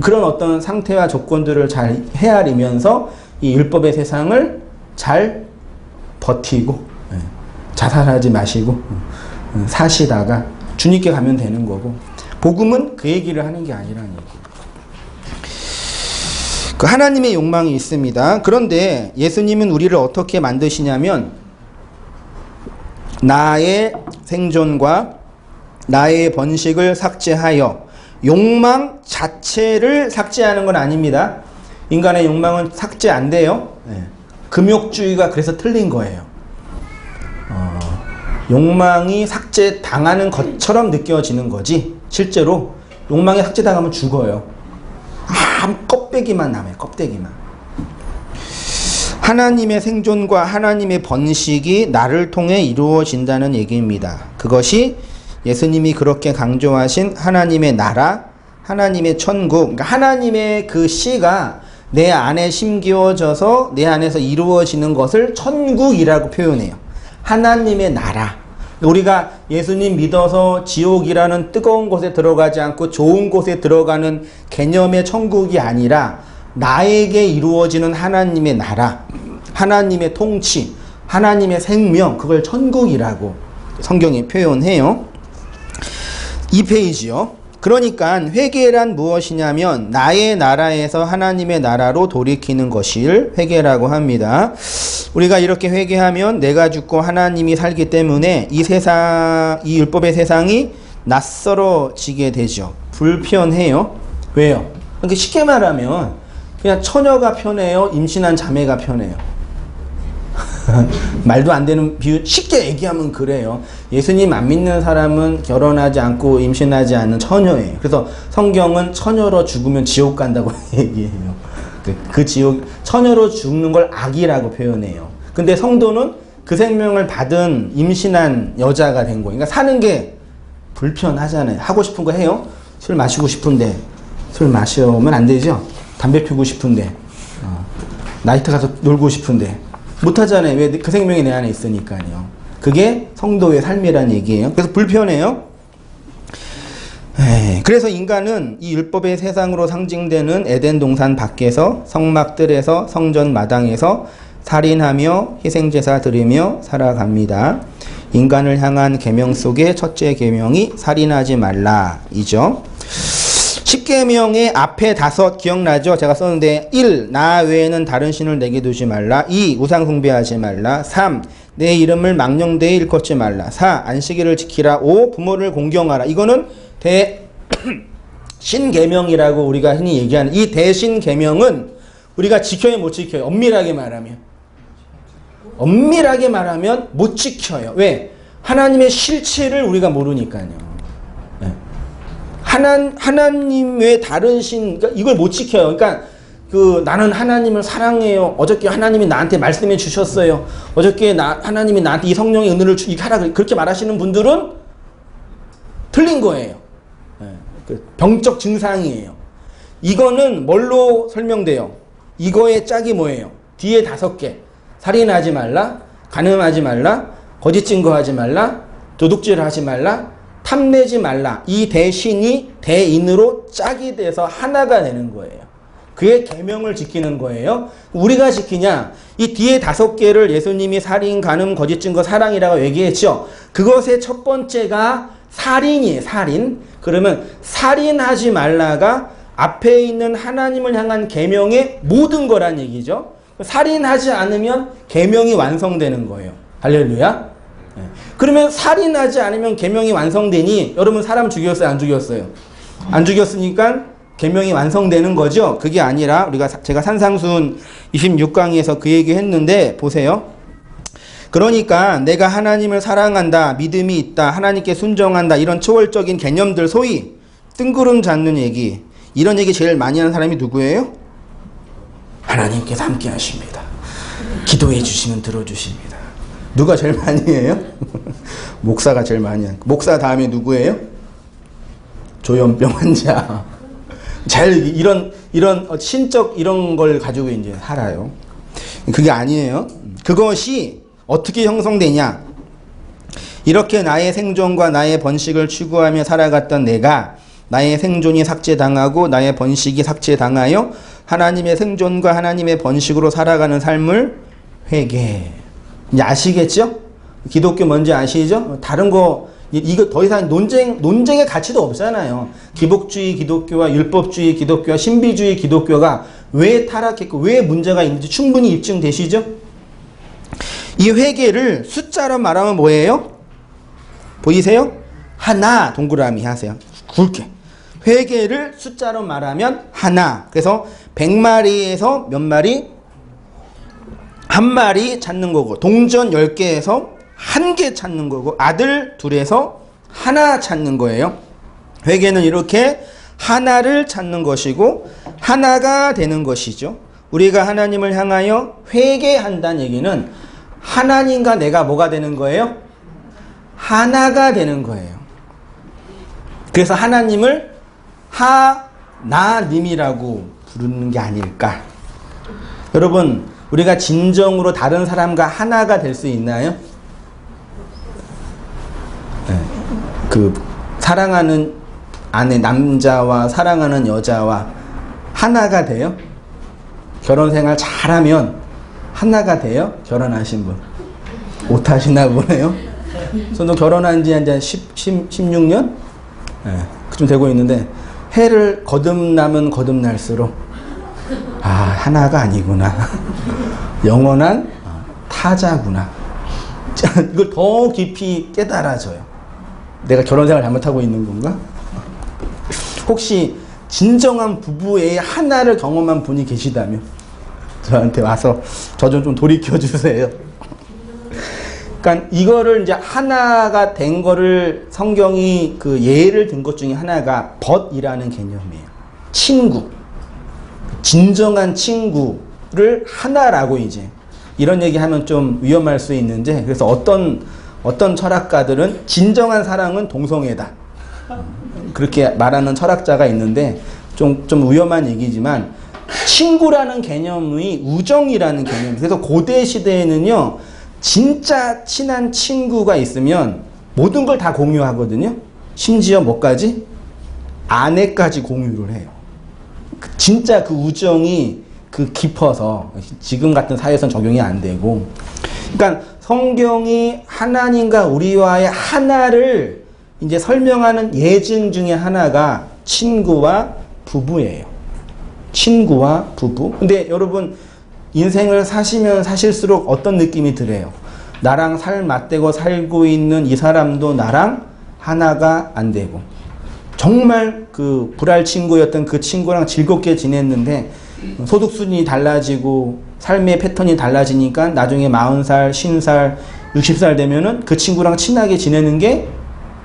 그런 어떤 상태와 조건들을 잘 헤아리면서 이 율법의 세상을 잘 버티고, 예. 자살하지 마시고, 사시다가 주님께 가면 되는 거고, 복음은 그 얘기를 하는 게 아니라는 얘기. 그 하나님의 욕망이 있습니다. 그런데 예수님은 우리를 어떻게 만드시냐면 나의 생존과 나의 번식을 삭제하여 욕망 자체를 삭제하는 건 아닙니다. 인간의 욕망은 삭제 안 돼요. 네. 금욕주의가 그래서 틀린 거예요. 욕망이 삭제당하는 것처럼 느껴지는 거지 실제로 욕망에 삭제당하면 죽어요. 껍데기만 남아요. 껍데기만. 하나님의 생존과 하나님의 번식이 나를 통해 이루어진다는 얘기입니다. 그것이 예수님이 그렇게 강조하신 하나님의 나라, 하나님의 천국, 그러니까 하나님의 그 씨가 내 안에 심기어져서 내 안에서 이루어지는 것을 천국이라고 표현해요. 하나님의 나라. 우리가 예수님 믿어서 지옥이라는 뜨거운 곳에 들어가지 않고 좋은 곳에 들어가는 개념의 천국이 아니라 나에게 이루어지는 하나님의 나라, 하나님의 통치, 하나님의 생명, 그걸 천국이라고 성경이 표현해요. 2페이지요. 그러니까 회개란 무엇이냐면 나의 나라에서 하나님의 나라로 돌이키는 것을 회개라고 합니다. 우리가 이렇게 회개하면 내가 죽고 하나님이 살기 때문에 이 율법의 세상이 낯설어지게 되죠. 불편해요. 왜요? 그러니까 쉽게 말하면 그냥 처녀가 편해요? 임신한 자매가 편해요? 말도 안 되는 비유, 쉽게 얘기하면 그래요. 예수님 안 믿는 사람은 결혼하지 않고 임신하지 않는 처녀예요. 그래서 성경은 처녀로 죽으면 지옥 간다고 얘기해요. 그 지옥, 처녀로 죽는 걸 악이라고 표현해요. 근데 성도는 그 생명을 받은 임신한 여자가 된 거예요. 그러니까 사는 게 불편하잖아요. 하고 싶은 거 해요. 술 마시고 싶은데 술 마시면 안 되죠. 담배 피우고 싶은데 나이트 가서 놀고 싶은데 못하잖아요. 왜? 그 생명이 내 안에 있으니까요. 그게 성도의 삶이란 얘기예요. 그래서 불편해요. 그래서 인간은 이 율법의 세상으로 상징되는 에덴 동산 밖에서 성막들에서 성전 마당에서 살인하며 희생제사 드리며 살아갑니다. 인간을 향한 계명 속의 첫째 계명이 살인하지 말라 이죠. 10계명의 앞에 5 기억나죠? 제가 썼는데 1. 나 외에는 다른 신을 내게 두지 말라. 2. 우상 숭배하지 말라. 3. 내 이름을 망령되이 일컫지 말라. 4. 안식일을 지키라. 5. 부모를 공경하라. 이거는 대신계명이라고 우리가 흔히 얘기하는 이 대신계명은 우리가 지켜요 못 지켜요? 엄밀하게 말하면 못 지켜요. 왜? 하나님의 실체를 우리가 모르니까요. 하나님 외에 다른 신, 그러니까 이걸 못 지켜요. 그러니까 나는 하나님을 사랑해요. 어저께 하나님이 나한테 말씀해 주셨어요. 어저께 하나님이 나한테 이 성령의 은혜를 이렇게 하라 그렇게 말하시는 분들은 틀린 거예요. 병적 증상이에요. 이거는 뭘로 설명돼요? 이거의 짝이 뭐예요? 뒤에 5개. 살인하지 말라, 간음하지 말라, 거짓 증거하지 말라, 도둑질 하지 말라, 탐내지 말라. 이 대신이 대인으로 짝이 돼서 하나가 되는 거예요. 그의 계명을 지키는 거예요. 우리가 지키냐? 이 뒤에 5개를 예수님이 살인, 간음, 거짓 증거, 사랑이라고 얘기했죠. 그것의 첫 번째가 살인이에요. 살인. 그러면 살인하지 말라가 앞에 있는 하나님을 향한 계명의 모든 거란 얘기죠. 살인하지 않으면 계명이 완성되는 거예요. 할렐루야. 그러면 살인하지 않으면 계명이 완성되니 여러분 사람 죽였어요? 안 죽였어요? 안 죽였으니까 계명이 완성되는 거죠. 그게 아니라 제가 산상순 26강에서 그 얘기 했는데 보세요. 그러니까 내가 하나님을 사랑한다, 믿음이 있다, 하나님께 순종한다 이런 초월적인 개념들 소위 뜬구름 잡는 얘기 이런 얘기 제일 많이 하는 사람이 누구예요? 하나님께서 함께 하십니다. 기도해 주시면 들어주십니다. 누가 제일 많이 해요? 목사가 제일 많이 해요. 목사 다음에 누구예요? 조현병 환자. 제일 이런 신적 이런 걸 가지고 이제 살아요. 그게 아니에요. 그것이 어떻게 형성되냐? 이렇게 나의 생존과 나의 번식을 추구하며 살아갔던 내가 나의 생존이 삭제당하고 나의 번식이 삭제당하여 하나님의 생존과 하나님의 번식으로 살아가는 삶을 회개. 이제 아시겠죠? 기독교 뭔지 아시죠? 다른 거 이거 더 이상 논쟁의 가치도 없잖아요. 기복주의 기독교와 율법주의 기독교와 신비주의 기독교가 왜 타락했고 왜 문제가 있는지 충분히 입증되시죠? 이 회개를 숫자로 말하면 뭐예요? 보이세요? 하나 동그라미 하세요. 굵게. 회개를 숫자로 말하면 하나. 그래서 100마리에서 몇 마리? 한 마리 찾는 거고, 동전 10개에서 1개 찾는 거고, 아들 둘에서 하나 찾는 거예요. 회개는 이렇게 하나를 찾는 것이고 하나가 되는 것이죠. 우리가 하나님을 향하여 회개한다는 얘기는 하나님과 내가 뭐가 되는 거예요? 하나가 되는 거예요. 그래서 하나님을 하나님이라고 부르는 게 아닐까. 여러분, 우리가 진정으로 다른 사람과 하나가 될 수 있나요? 네. 그 사랑하는 아내 남자와 사랑하는 여자와 하나가 돼요? 결혼 생활 잘하면 하나가 돼요? 결혼하신 분 못하시나 보네요. 저도 결혼한 지 한 16년? 네, 그쯤 되고 있는데 해를 거듭나면 거듭날수록 하나가 아니구나. 영원한 타자구나. 이걸 더 깊이 깨달아져요. 내가 결혼 생활 잘못하고 있는 건가? 혹시 진정한 부부의 하나를 경험한 분이 계시다면 저한테 와서 저 좀 돌이켜 주세요. 그러니까 이거를 이제 하나가 된 거를 성경이 그 예를 든 것 중에 하나가 벗이라는 개념이에요. 친구. 진정한 친구를 하나라고 이제 이런 얘기하면 좀 위험할 수 있는데, 그래서 어떤 철학가들은 진정한 사랑은 동성애다 그렇게 말하는 철학자가 있는데 좀 위험한 얘기지만 친구라는 개념이 우정이라는 개념이에요. 그래서 고대 시대에는요 진짜 친한 친구가 있으면 모든 걸 다 공유하거든요. 심지어 뭐까지? 아내까지 공유를 해요. 진짜 그 우정이 그 깊어서 지금 같은 사회에선 적용이 안 되고, 그러니까 성경이 하나님과 우리와의 하나를 이제 설명하는 예증 중에 하나가 친구와 부부예요. 친구와 부부. 근데 여러분 인생을 사시면 사실수록 어떤 느낌이 들어요? 나랑 살 맞대고 살고 있는 이 사람도 나랑 하나가 안 되고, 정말 그 불알 친구였던 그 친구랑 즐겁게 지냈는데 소득 수준이 달라지고 삶의 패턴이 달라지니까 나중에 40살, 50살, 60살 되면은 그 친구랑 친하게 지내는 게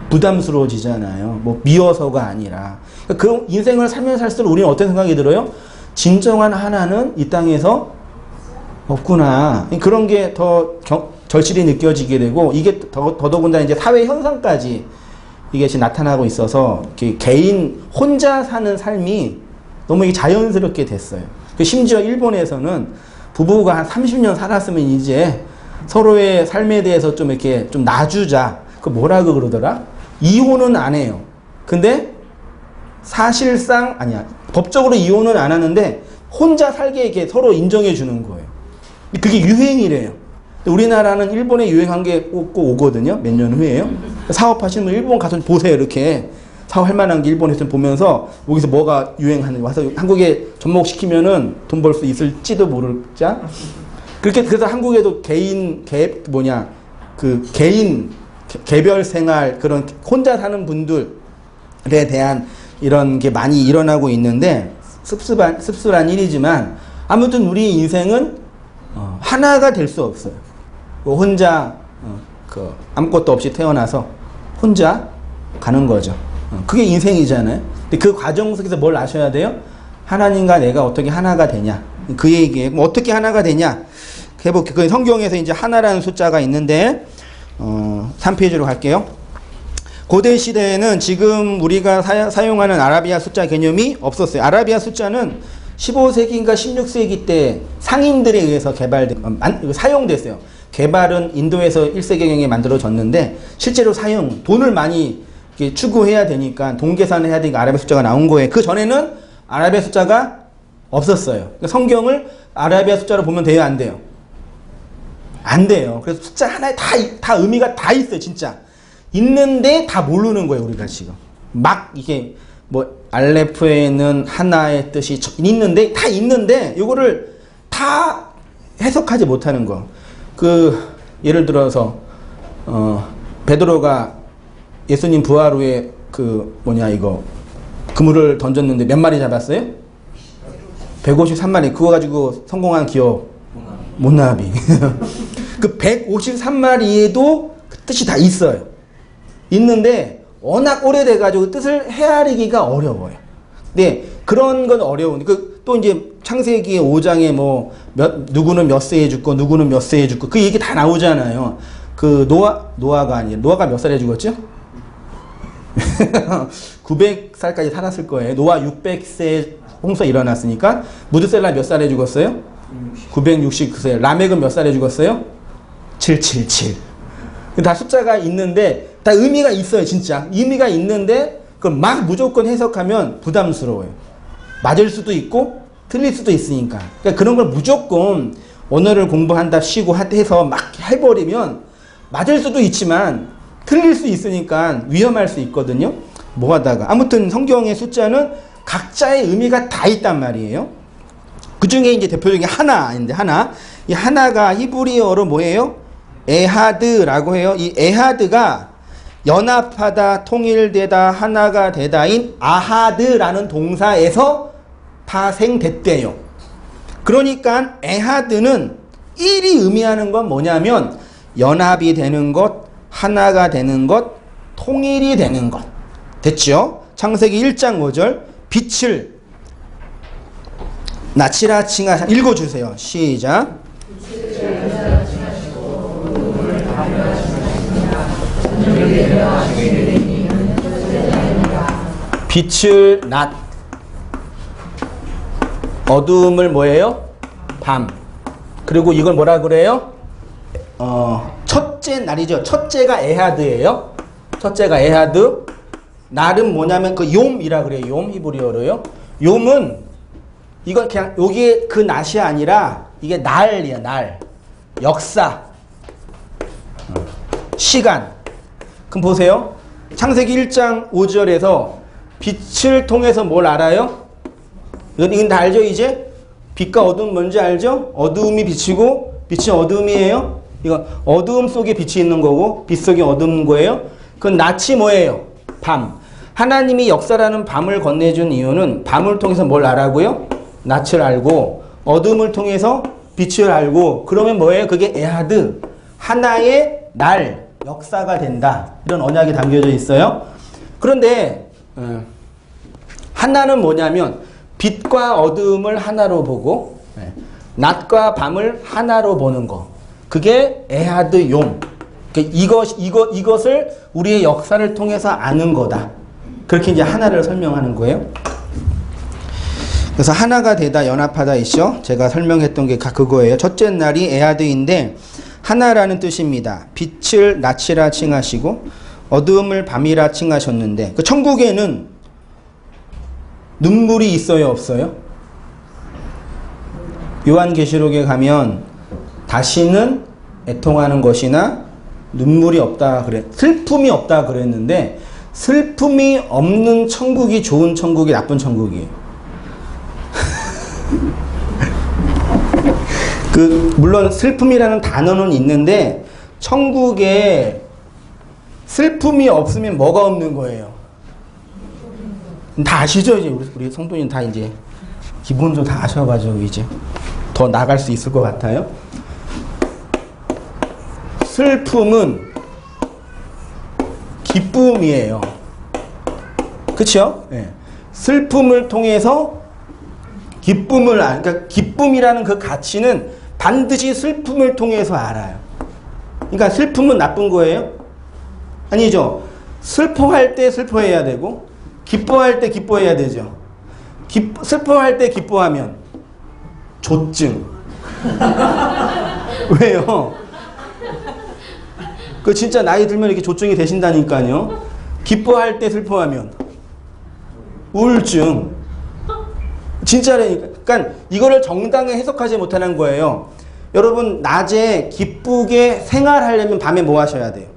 부담스러워지잖아요. 뭐 미워서가 아니라. 그 인생을 살면 살수록 우리는 어떤 생각이 들어요? 진정한 하나는 이 땅에서 없구나. 그런 게 더 절실히 느껴지게 되고, 이게 더더군다나 이제 사회 현상까지 이게 지금 나타나고 있어서 개인 혼자 사는 삶이 너무 이게 자연스럽게 됐어요. 심지어 일본에서는 부부가 한 30년 살았으면 이제 서로의 삶에 대해서 좀 이렇게 좀 놔주자. 그 뭐라고 그러더라? 이혼은 안 해요. 근데 사실상 아니야. 법적으로 이혼은 안 하는데 혼자 살게 이렇게 서로 인정해 주는 거예요. 그게 유행이래요. 우리나라는 일본에 유행한 게 꼭 오거든요. 몇 년 후에요. 사업하시는 분 일본 가서 보세요. 이렇게 사업할 만한 게 일본에서 보면서 여기서 뭐가 유행하는지 와서 한국에 접목시키면은 돈 벌 수 있을지도 모르자. 그래서 한국에도 개인 개별 생활, 그런 혼자 사는 분들에 대한 이런 게 많이 일어나고 있는데 씁쓸한 일이지만 아무튼 우리 인생은 하나가 될 수 없어요. 혼자 아무것도 없이 태어나서 혼자 가는 거죠. 그게 인생이잖아요. 근데 그 과정 속에서 뭘 아셔야 돼요? 하나님과 내가 어떻게 하나가 되냐. 그 얘기에 뭐 어떻게 하나가 되냐 해볼게요. 그 성경에서 이제 하나라는 숫자가 있는데 3페이지로 갈게요. 고대 시대에는 지금 우리가 사용하는 아라비아 숫자 개념이 없었어요. 아라비아 숫자는 15세기인가 16세기 때 상인들에 의해서 사용됐어요. 개발은 인도에서 1세기경에 만들어졌는데 실제로 돈을 많이 추구해야 되니까 돈 계산해야 되니까 아라비아 숫자가 나온 거예요. 그 전에는 아라비아 숫자가 없었어요. 그러니까 성경을 아라비아 숫자로 보면 돼요, 안 돼요? 안 돼요. 그래서 숫자 하나에 다 의미가 다 있어요, 진짜. 있는데 다 모르는 거예요, 우리가 지금. 막 이게 뭐 알레프에는 하나의 뜻이 있는데 다 있는데 이거를 다 해석하지 못하는 거. 예를 들어서 베드로가 예수님 부활 후에 그물을 던졌는데 몇 마리 잡았어요? 153마리. 그거 가지고 성공한 기업 못나비. 그 153마리에도 그 뜻이 다 있어요. 있는데 워낙 오래돼가지고 뜻을 헤아리기가 어려워요. 네, 그런 건 어려운. 또 이제 창세기 5장에 뭐 누구는 몇 세에 죽고 누구는 몇 세에 죽고 그 얘기 다 나오잖아요. 그 노아가 아니에요. 노아가 몇 살에 죽었죠? 900살까지 살았을 거예요. 노아 600세 홍수 일어났으니까 무드셀라 몇 살에 죽었어요? 969세. 라멕은 몇 살에 죽었어요? 777. 다 숫자가 있는데 다 의미가 있어요, 진짜. 의미가 있는데 그걸 막 무조건 해석하면 부담스러워요. 맞을 수도 있고 틀릴 수도 있으니까. 그러니까 그런 걸 무조건 언어를 공부한다 쉬고 해서 막 해버리면 맞을 수도 있지만 틀릴 수 있으니까 위험할 수 있거든요. 뭐 하다가. 아무튼 성경의 숫자는 각자의 의미가 다 있단 말이에요. 그 중에 이제 대표적인 하나인데, 이 하나가 히브리어로 뭐예요? 에하드라고 해요. 이 에하드가 연합하다, 통일되다, 하나가 되다인 아하드라는 동사에서 파생됐대요. 그러니까 에하드는 1이 의미하는 건 뭐냐면 연합이 되는 것, 하나가 되는 것, 통일이 되는 것. 됐죠? 창세기 1장 5절 빛을 낯이라 칭하사 읽어주세요. 시작. 빛을 낮, 어두움을 뭐예요? 밤. 그리고 이걸 뭐라 그래요? 첫째 날이죠. 첫째가 에하드예요. 첫째가 에하드. 날은 뭐냐면 그 욤이라 그래요. 욤 히브리어로요. 욤은 이건 그냥 여기에 그 낮이 아니라 이게 날이야, 날. 역사. 시간. 그럼 보세요. 창세기 1장 5절에서 빛을 통해서 뭘 알아요? 이건 다 알죠, 이제? 빛과 어두움 뭔지 알죠? 어두움이 빛이고 빛이 어두움이에요. 이건 어두움 속에 빛이 있는 거고 빛 속에 어두운 거예요. 그건 낮이 뭐예요? 밤. 하나님이 역사라는 밤을 건네준 이유는 밤을 통해서 뭘 알아고요? 낯을 알고 어둠을 통해서 빛을 알고 그러면 뭐예요? 그게 에하드. 하나의 날, 역사가 된다. 이런 언약이 담겨져 있어요. 그런데 하나는 뭐냐면 빛과 어둠을 하나로 보고 낮과 밤을 하나로 보는 거. 그게 에하드 욤. 이것을 우리의 역사를 통해서 아는 거다. 그렇게 이제 하나를 설명하는 거예요. 그래서 하나가 되다, 연합하다 있죠. 제가 설명했던 게 그거예요. 첫째 날이 에하드인데 하나라는 뜻입니다. 빛을 낮이라 칭하시고 어두움을 밤이라 칭하셨는데 그 천국에는 눈물이 있어요, 없어요? 요한계시록에 가면 다시는 애통하는 것이나 눈물이 없다 그래, 슬픔이 없다 그랬는데 슬픔이 없는 천국이 좋은 천국이 나쁜 천국이에요. 물론 슬픔이라는 단어는 있는데 천국에 슬픔이 없으면 뭐가 없는 거예요? 다 아시죠? 이제 우리 성도님 다 이제 기본적으로 다 아셔가지고 이제 더 나갈 수 있을 것 같아요. 슬픔은 기쁨이에요. 그쵸? 네. 슬픔을 통해서 기쁨을, 그러니까 기쁨이라는 그 가치는 반드시 슬픔을 통해서 알아요. 그러니까 슬픔은 나쁜 거예요? 아니죠. 슬퍼할 때 슬퍼해야 되고, 기뻐할 때 기뻐해야 되죠. 슬퍼할 때 기뻐하면 조증. 왜요? 그 진짜 나이 들면 이렇게 조증이 되신다니까요. 기뻐할 때 슬퍼하면 우울증. 진짜라니까. 그러니까 이거를 정당히 해석하지 못하는 거예요. 여러분 낮에 기쁘게 생활하려면 밤에 뭐 하셔야 돼요?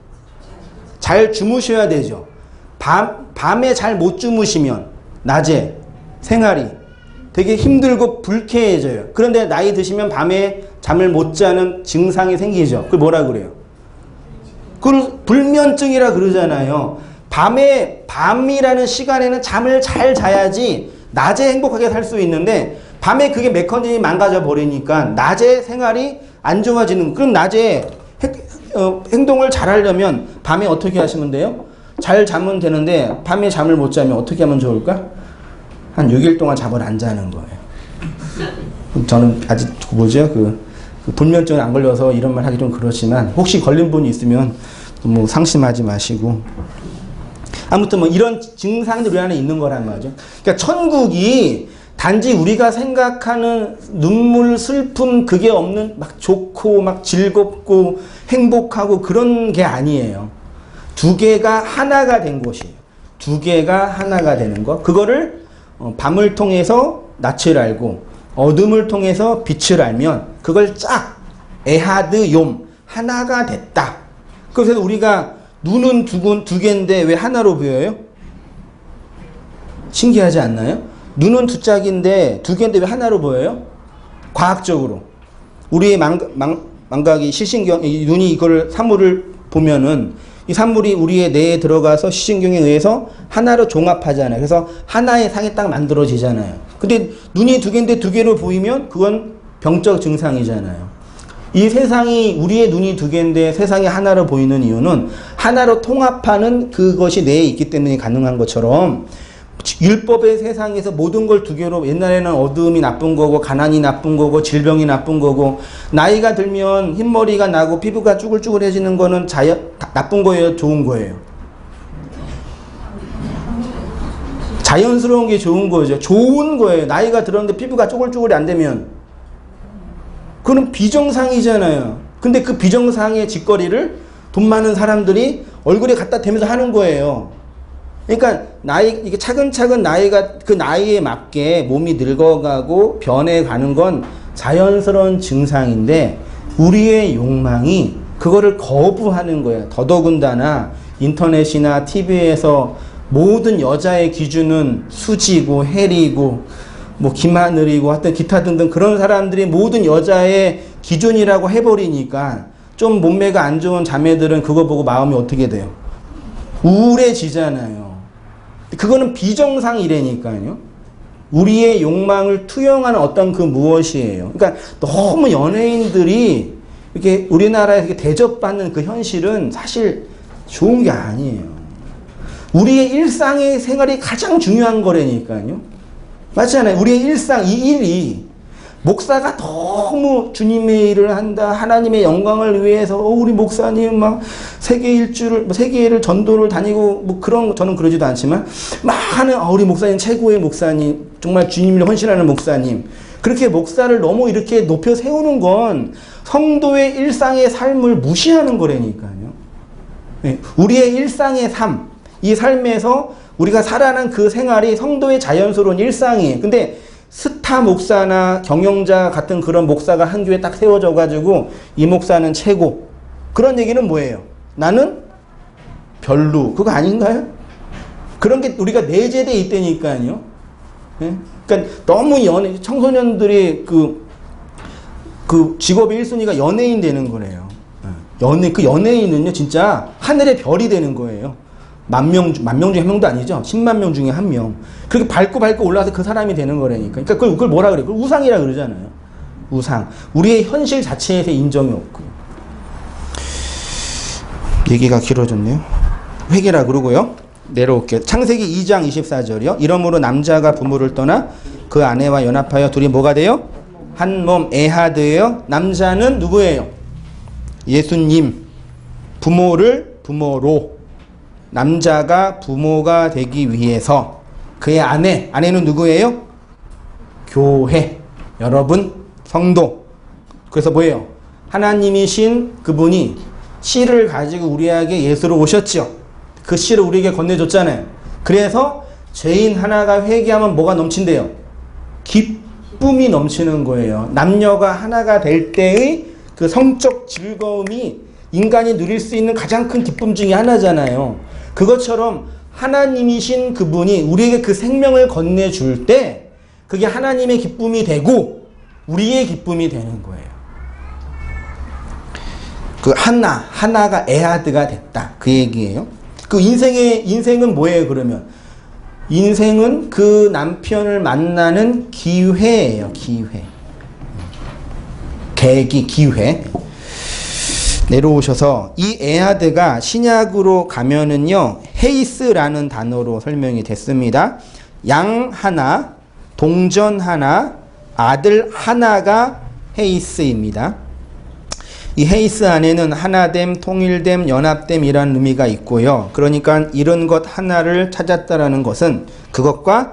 잘 주무셔야 되죠. 밤에 잘 못 주무시면 낮에 생활이 되게 힘들고 불쾌해져요. 그런데 나이 드시면 밤에 잠을 못 자는 증상이 생기죠. 그걸 뭐라 그래요? 그걸 불면증이라 그러잖아요. 밤이라는 시간에는 잠을 잘 자야지 낮에 행복하게 살 수 있는데 밤에 그게 메커니즘이 망가져 버리니까 낮에 생활이 안 좋아지는. 그럼 낮에 행동을 잘 하려면 밤에 어떻게 하시면 돼요? 잘 자면 되는데 밤에 잠을 못 자면 어떻게 하면 좋을까? 한 6일 동안 잠을 안 자는 거예요. 저는 아직 뭐죠? 그 불면증은 안 걸려서 이런 말 하기 좀 그렇지만 혹시 걸린 분이 있으면 뭐 상심하지 마시고. 아무튼 뭐 이런 증상들이 우리 안에 있는 거란 말이죠. 그러니까 천국이 단지 우리가 생각하는 눈물, 슬픔 그게 없는 막 좋고 막 즐겁고 행복하고 그런 게 아니에요. 두 개가 하나가 된 곳이에요. 두 개가 하나가 되는 것. 그거를 밤을 통해서 낯을 알고 어둠을 통해서 빛을 알면 그걸 쫙 에하드 욤 하나가 됐다. 그래서 우리가 눈은 두 개인데 왜 하나로 보여요? 신기하지 않나요? 눈은 두 짝인데 두 개인데 왜 하나로 보여요? 과학적으로 우리의 망각이 시신경 눈이 이걸 사물을 보면은 이 산물이 우리의 뇌에 들어가서 시신경에 의해서 하나로 종합하잖아요. 그래서 하나의 상이 딱 만들어지잖아요. 근데 눈이 두 개인데 두 개로 보이면 그건 병적 증상이잖아요. 이 세상이 우리의 눈이 두 개인데 세상이 하나로 보이는 이유는 하나로 통합하는 그것이 뇌에 있기 때문에 가능한 것처럼 율법의 세상에서 모든 걸 두 개로 옛날에는 어두움이 나쁜 거고 가난이 나쁜 거고 질병이 나쁜 거고 나이가 들면 흰머리가 나고 피부가 쭈글쭈글해지는 거는 나쁜 거예요? 좋은 거예요? 자연스러운 게 좋은 거죠. 좋은 거예요. 나이가 들었는데 피부가 쭈글쭈글이 안 되면 그건 비정상이잖아요. 근데 그 비정상의 짓거리를 돈 많은 사람들이 얼굴에 갖다 대면서 하는 거예요. 그러니까 이게 차근차근 나이가 그 나이에 맞게 몸이 늙어가고 변해가는 건 자연스러운 증상인데 우리의 욕망이 그거를 거부하는 거예요. 더더군다나 인터넷이나 TV에서 모든 여자의 기준은 수지고 혜리고 뭐 김하늘이고 하여튼 기타 등등 그런 사람들이 모든 여자의 기준이라고 해버리니까 좀 몸매가 안 좋은 자매들은 그거 보고 마음이 어떻게 돼요? 우울해지잖아요. 그거는 비정상이라니까요. 우리의 욕망을 투영하는 어떤 그 무엇이에요. 그러니까 너무 연예인들이 이렇게 우리나라에서 이렇게 대접받는 그 현실은 사실 좋은 게 아니에요. 우리의 일상의 생활이 가장 중요한 거라니까요. 맞잖아요. 우리의 일상, 이 일이 목사가 너무 주님의 일을 한다. 하나님의 영광을 위해서 우리 목사님 막 세계를 전도를 다니고 뭐 그런 저는 그러지도 않지만 막 하는 우리 목사님 최고의 목사님 정말 주님을 헌신하는 목사님 그렇게 목사를 너무 이렇게 높여 세우는 건 성도의 일상의 삶을 무시하는 거라니까요. 네. 우리의 일상의 삶, 이 삶에서 우리가 살아가는 그 생활이 성도의 자연스러운 일상이에요. 근데 스타 목사나 경영자 같은 그런 목사가 한 교회에 딱 세워져 가지고 이 목사는 최고. 그런 얘기는 뭐예요? 나는 별로. 그거 아닌가요? 그런 게 우리가 내재되어 있다니까요. 네? 그러니까 너무 청소년들이 그 직업의 1순위가 연예인 되는 거래요. 그 연예인은요, 진짜 하늘의 별이 되는 거예요. 만 명 중에 한 명도 아니죠. 10만 명 중에 한 명. 그렇게 밟고 올라와서 그 사람이 되는 거라니까. 그러니까 그걸 뭐라 그래요? 그걸 우상이라 그러잖아요. 우상. 우리의 현실 자체에서 인정이 없고요. 얘기가 길어졌네요. 회개라 그러고요. 내려올게요. 창세기 2장 24절이요. 이러므로 남자가 부모를 떠나 그 아내와 연합하여 둘이 뭐가 돼요? 한 몸 에하드예요. 남자는 누구예요? 예수님. 부모로 남자가 부모가 되기 위해서 그의 아내는 누구예요? 교회. 여러분, 성도. 그래서 뭐예요? 하나님이신 그분이 씨를 가지고 우리에게 예수로 오셨죠. 그 씨를 우리에게 건네줬잖아요. 그래서 죄인 하나가 회개하면 뭐가 넘친대요? 기쁨이 넘치는 거예요. 남녀가 하나가 될 때의 그 성적 즐거움이 인간이 누릴 수 있는 가장 큰 기쁨 중에 하나잖아요. 그것처럼 하나님이신 그분이 우리에게 그 생명을 건네줄 때 그게 하나님의 기쁨이 되고 우리의 기쁨이 되는 거예요. 그 하나가 에하드가 됐다. 그 얘기예요. 그 인생은 뭐예요, 그러면? 인생은 그 남편을 만나는 기회예요, 기회. 계기, 기회. 내려오셔서 이 에하드가 신약으로 가면은요 헤이스라는 단어로 설명이 됐습니다. 양 하나, 동전 하나, 아들 하나가 헤이스입니다. 이 헤이스 안에는 하나됨, 통일됨, 연합됨이라는 의미가 있고요. 그러니까 이런 것 하나를 찾았다라는 것은 그것과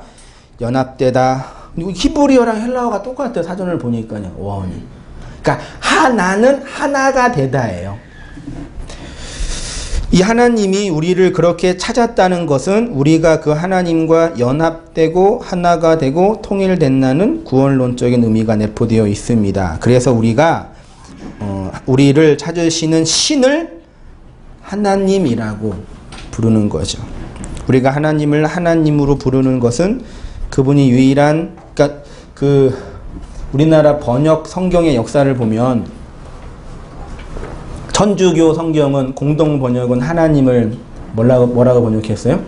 연합되다. 히브리어랑 헬라어가 똑같아요. 사전을 보니까요. 원이. 그러니까 하나는 하나가 되다예요. 이 하나님이 우리를 그렇게 찾았다는 것은 우리가 그 하나님과 연합되고 하나가 되고 통일된다는 구원론적인 의미가 내포되어 있습니다. 그래서 우리가 우리를 찾으시는 신을 하나님이라고 부르는 거죠. 우리가 하나님을 하나님으로 부르는 것은 그분이 유일한, 그러니까 우리나라 번역 성경의 역사를 보면 천주교 성경은 공동 번역은 하나님을 뭐라고 번역했어요?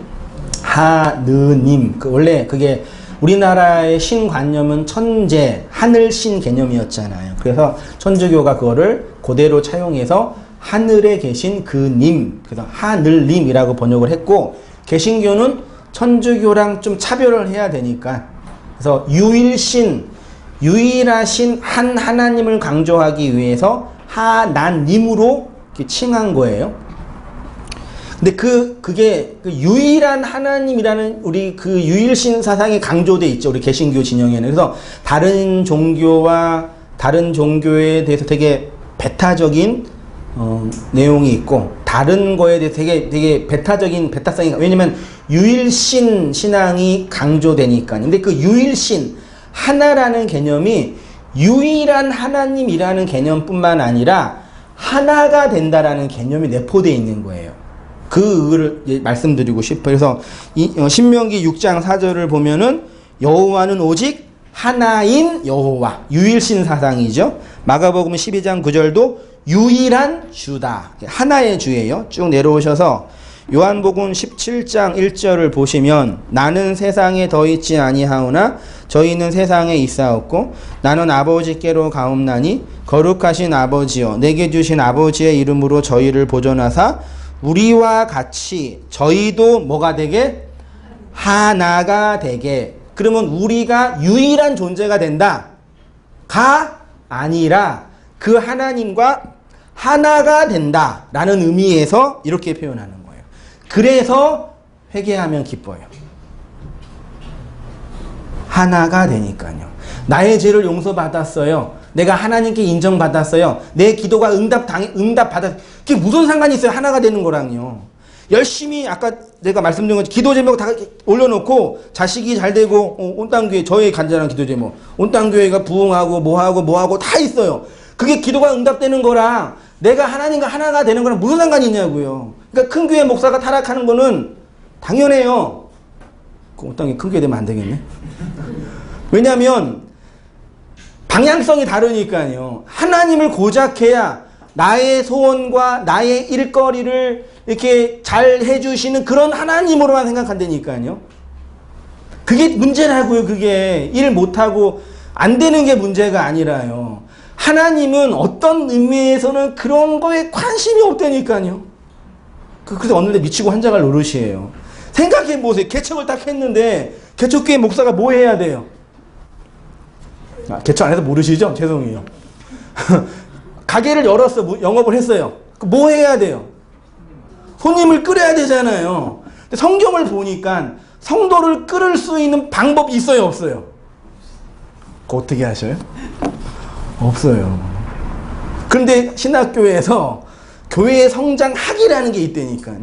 하느님. 원래 그게 우리나라의 신관념은 천재, 하늘신 개념이었잖아요. 그래서 천주교가 그거를 그대로 차용해서 하늘에 계신 그 님, 그래서 하늘님이라고 번역을 했고, 개신교는 천주교랑 좀 차별을 해야 되니까, 그래서 유일하신 한 하나님을 강조하기 위해서 하나님으로 이렇게 칭한 거예요. 근데 그게 유일한 하나님이라는 우리 그 유일신 사상이 강조돼 있죠. 우리 개신교 진영에는. 그래서 다른 종교와 다른 종교에 대해서 되게 배타적인 내용이 있고, 다른 거에 대해서 되게 배타성이, 왜냐면 유일신 신앙이 강조되니까. 근데 그 유일신, 하나라는 개념이 유일한 하나님이라는 개념뿐만 아니라 하나가 된다라는 개념이 내포되어 있는 거예요. 그를 말씀드리고 싶어요. 그래서 신명기 6장 4절을 보면은 여호와는 오직 하나인 여호와, 유일신 사상이죠. 마가복음 12장 9절도 유일한 주다, 하나의 주예요. 쭉 내려오셔서 요한복음 17장 1절을 보시면 나는 세상에 더 있지 아니하오나 저희는 세상에 있사옵고 나는 아버지께로 가옵나니 거룩하신 아버지여 내게 주신 아버지의 이름으로 저희를 보존하사 우리와 같이 저희도 뭐가 되게? 하나가 되게. 그러면 우리가 유일한 존재가 된다가 아니라 그 하나님과 하나가 된다라는 의미에서 이렇게 표현하는 거예요. 그래서 회개하면 기뻐요. 하나가 되니까요. 나의 죄를 용서받았어요. 내가 하나님께 인정받았어요. 내 기도가 응답받았어요. 그게 무슨 상관이 있어요? 하나가 되는 거랑요. 열심히 아까 내가 말씀드린 것처럼 기도 제목 다 올려놓고 자식이 잘 되고 온땅교회 저의 간절한 기도 제목 온땅교회가 부흥하고 뭐하고 다 있어요. 그게 기도가 응답되는 거랑 내가 하나님과 하나가 되는 거랑 무슨 상관이 있냐고요. 그러니까 큰 교회 목사가 타락하는 거는 당연해요. 온땅에 큰 교회 되면 안 되겠네. 왜냐하면 방향성이 다르니까요. 하나님을 고작해야 나의 소원과 나의 일거리를 이렇게 잘 해주시는 그런 하나님으로만 생각한다니까요. 그게 문제라고요. 그게 일 못하고 안 되는 게 문제가 아니라요. 하나님은 어떤 의미에서는 그런 거에 관심이 없다니까요. 그래서 어느 날 미치고 환장할 노릇이에요. 생각해보세요. 개척을 딱 했는데 개척교회 목사가 뭐 해야 돼요? 개척 안 해서 모르시죠? 죄송해요. 가게를 열었어. 영업을 했어요. 뭐 해야 돼요? 손님을 끌어야 되잖아요. 근데 성경을 보니까 성도를 끌을 수 있는 방법이 있어요? 없어요? 그거 어떻게 하셔요? 없어요. 그런데 신학교에서 교회 성장학이라는 게 있다니까요.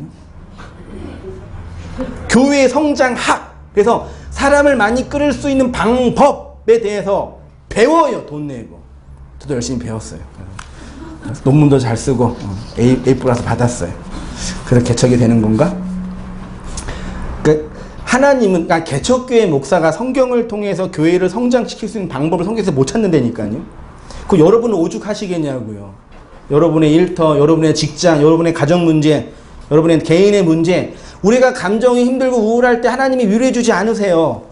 교회 성장학. 그래서 사람을 많이 끌을 수 있는 방법에 대해서 배워요. 돈 내고. 저도 열심히 배웠어요. 논문도 잘 쓰고 A 플러스 받았어요. 그래서 개척이 되는 건가? 하나님은, 그러니까 개척교회 목사가 성경을 통해서 교회를 성장시킬 수 있는 방법을 성경에서 못 찾는다니까요. 그 여러분은 오죽하시겠냐고요. 여러분의 일터, 여러분의 직장, 여러분의 가정 문제, 여러분의 개인의 문제, 우리가 감정이 힘들고 우울할 때 하나님이 위로해주지 않으세요.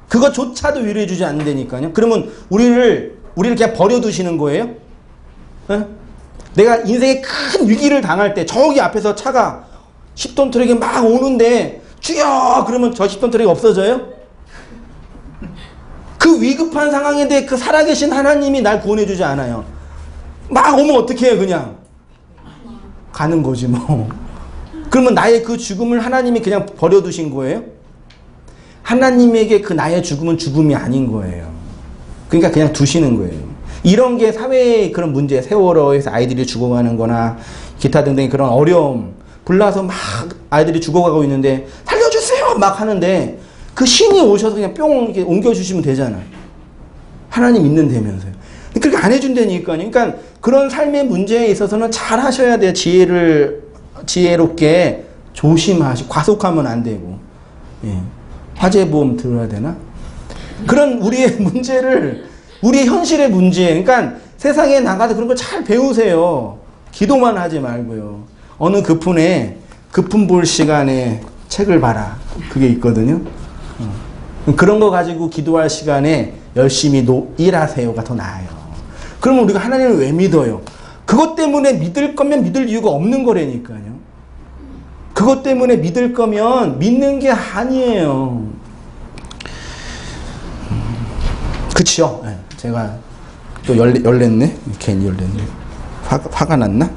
그것조차도 위로해주지 않는다니까요. 그러면 우리를 그냥 버려두시는 거예요? 네? 내가 인생에 큰 위기를 당할 때 저기 앞에서 차가 10톤 트럭이 막 오는데 주여 그러면 저 10톤 트럭이 없어져요? 그 위급한 상황인데 그 살아계신 하나님이 날 구원해주지 않아요. 막 오면 어떻게 해요? 그냥 가는 거지 뭐. 그러면 나의 그 죽음을 하나님이 그냥 버려두신 거예요? 하나님에게 그 나의 죽음은 죽음이 아닌 거예요. 그러니까 그냥 두시는 거예요. 이런 게 사회의 그런 문제, 세월호에서 아이들이 죽어가는 거나 기타 등등의 그런 어려움, 불나서 막 아이들이 죽어가고 있는데 살려주세요! 막 하는데 그 신이 오셔서 그냥 뿅 이렇게 옮겨주시면 되잖아요. 하나님 있는 데면서요. 그렇게 안 해준다니까요. 그러니까 그런 삶의 문제에 있어서는 잘 하셔야 돼요. 지혜롭게 조심하시고, 과속하면 안 되고. 예. 화재보험 들어야 되나? 그런 우리의 문제를, 우리의 현실의 문제, 그러니까 세상에 나가서 그런 걸 잘 배우세요. 기도만 하지 말고요. 어느 급품 볼 시간에 책을 봐라. 그게 있거든요. 그런 거 가지고 기도할 시간에 열심히 일하세요가 더 나아요. 그러면 우리가 하나님을 왜 믿어요? 그것 때문에 믿을 거면 믿을 이유가 없는 거라니까요. 그것 때문에 믿을 거면 믿는 게 아니에요. 그치요? 네, 제가 또 열냈네? 괜히 열냈네. 화가 났나?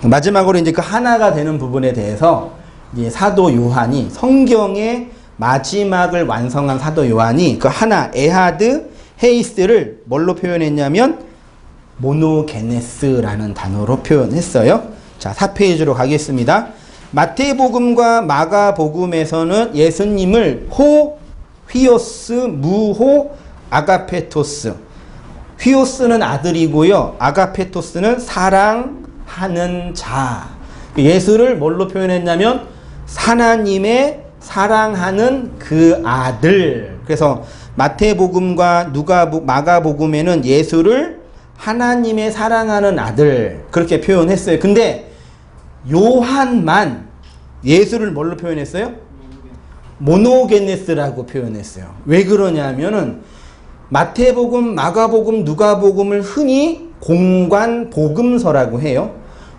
마지막으로 이제 그 하나가 되는 부분에 대해서 이제 사도 요한이 성경의 마지막을 완성한 사도 요한이 그 하나, 에하드, 헤이스를 뭘로 표현했냐면 모노게네스라는 단어로 표현했어요. 자, 4페이지로 가겠습니다. 마태복음과 마가복음에서는 예수님을 호, 휘오스, 무호, 아가페토스. 휘오스는 아들이고요. 아가페토스는 사랑하는 자. 예수를 뭘로 표현했냐면 하나님의 사랑하는 그 아들. 그래서 마태복음과 마가복음에는 예수를 하나님의 사랑하는 아들 그렇게 표현했어요. 근데 요한만 예수를 뭘로 표현했어요? 모노게네스라고 표현했어요. 왜 그러냐면은 마태복음, 마가복음, 누가복음을 흔히 공관복음서라고 해요.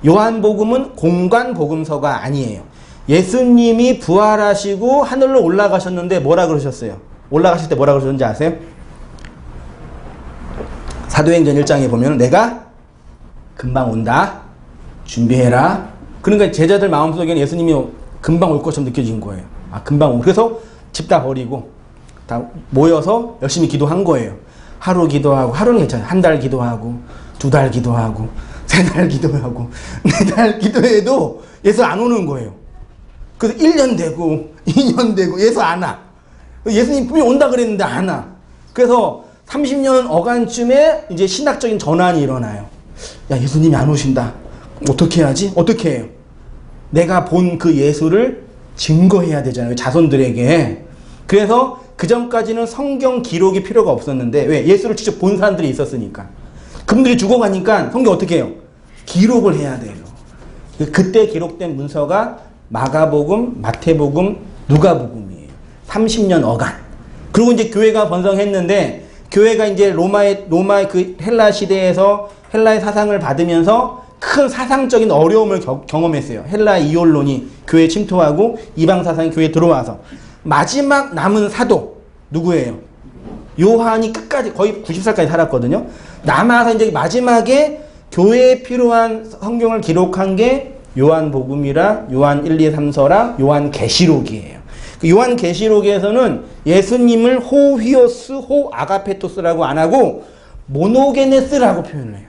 요한복음은 공관복음서가 아니에요. 예수님이 부활하시고 하늘로 올라가셨는데 뭐라 그러셨어요? 올라가실 때 뭐라 그러셨는지 아세요? 사도행전 1장에 보면 내가 금방 온다. 준비해라. 그러니까 제자들 마음속에는 예수님이 금방 올 것처럼 느껴진 거예요. 아, 금방 오. 그래서 집 다 버리고 다 모여서 열심히 기도한 거예요. 하루 기도하고, 하루는 괜찮아요. 한 달 기도하고, 2달 기도하고, 3달 기도하고, 4달 기도해도 예수 안 오는 거예요. 그래서 1년 되고, 2년 되고, 예수 안 와. 예수님 분명히 온다 그랬는데 안 와. 그래서 30년 어간쯤에 이제 신학적인 전환이 일어나요. 야, 예수님이 안 오신다. 어떻게 해야지? 어떻게 해요? 내가 본 그 예수를 증거해야 되잖아요. 자손들에게. 그래서 그 전까지는 성경 기록이 필요가 없었는데, 왜? 예수를 직접 본 사람들이 있었으니까. 그분들이 죽어가니까 성경 어떻게 해요? 기록을 해야 돼요. 그때 기록된 문서가 마가복음, 마태복음, 누가복음이에요. 30년 어간. 그리고 이제 교회가 번성했는데, 교회가 이제 로마의 그 헬라 시대에서 헬라의 사상을 받으면서 큰 사상적인 어려움을 경험했어요. 헬라 이율론이 교회에 침투하고 이방 사상이 교회에 들어와서 마지막 남은 사도 누구예요? 요한이 끝까지 거의 90살까지 살았거든요. 남아서 이제 마지막에 교회에 필요한 성경을 기록한 게 요한복음이랑 요한 1, 2, 3서랑 요한계시록이에요. 그 요한계시록에서는 예수님을 호 휘오스, 호 아가페토스라고 안 하고 모노게네스라고 표현을 해요.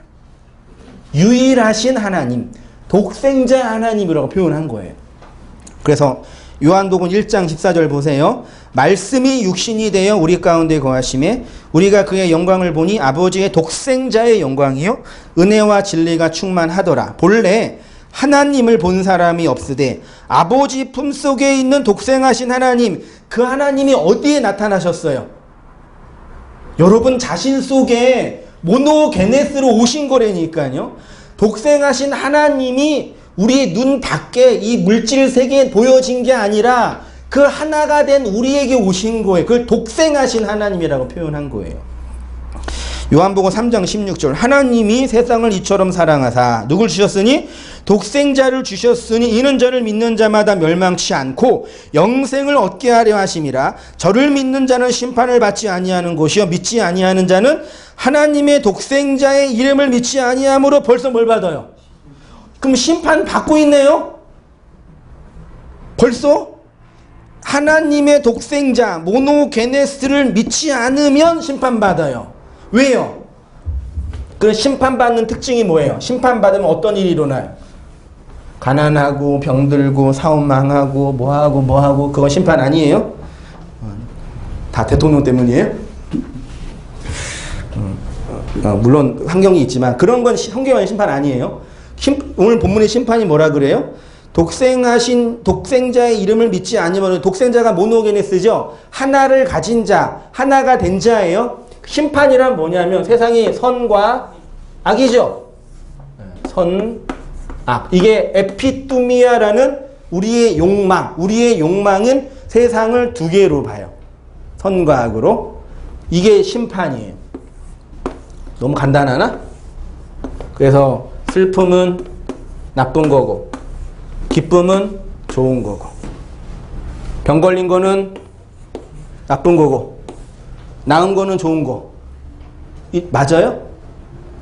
유일하신 하나님, 독생자 하나님이라고 표현한 거예요. 그래서 요한복음 1장 14절 보세요. 말씀이 육신이 되어 우리 가운데 거하심에 우리가 그의 영광을 보니 아버지의 독생자의 영광이요 은혜와 진리가 충만하더라. 본래 하나님을 본 사람이 없으되 아버지 품속에 있는 독생하신 하나님, 그 하나님이 어디에 나타나셨어요? 여러분 자신 속에 모노게네스로 오신 거라니까요. 독생하신 하나님이 우리의 눈 밖에 이 물질 세계에 보여진 게 아니라 그 하나가 된 우리에게 오신 거예요. 그걸 독생하신 하나님이라고 표현한 거예요. 요한복음 3장 16절 하나님이 세상을 이처럼 사랑하사 누굴 주셨으니 독생자를 주셨으니 이는 저를 믿는 자마다 멸망치 않고 영생을 얻게 하려 하심이라. 저를 믿는 자는 심판을 받지 아니하는 것이요 믿지 아니하는 자는 하나님의 독생자의 이름을 믿지 아니함으로 벌써 뭘 받아요? 그럼 심판 받고 있네요? 벌써? 하나님의 독생자 모노게네스를 믿지 않으면 심판받아요. 왜요? 그 심판받는 특징이 뭐예요? 심판받으면 어떤 일이 일어나요? 가난하고 병들고 사업 망하고 뭐하고 그건 심판 아니에요? 다 대통령 때문이에요? 물론 환경이 있지만 그런 건 성경의 심판 아니에요. 오늘 본문의 심판이 뭐라 그래요? 독생하신 독생자의 이름을 믿지 않으면 독생자가 모노게네스죠. 하나를 가진 자, 하나가 된 자예요. 심판이란 뭐냐면 세상이 선과 악이죠. 선, 악. 이게 에피뚜미아라는 우리의 욕망. 우리의 욕망은 세상을 두 개로 봐요. 선과 악으로. 이게 심판이에요. 너무 간단하나? 그래서 슬픔은 나쁜 거고 기쁨은 좋은 거고 병 걸린 거는 나쁜 거고 나은 거는 좋은 거. 맞아요?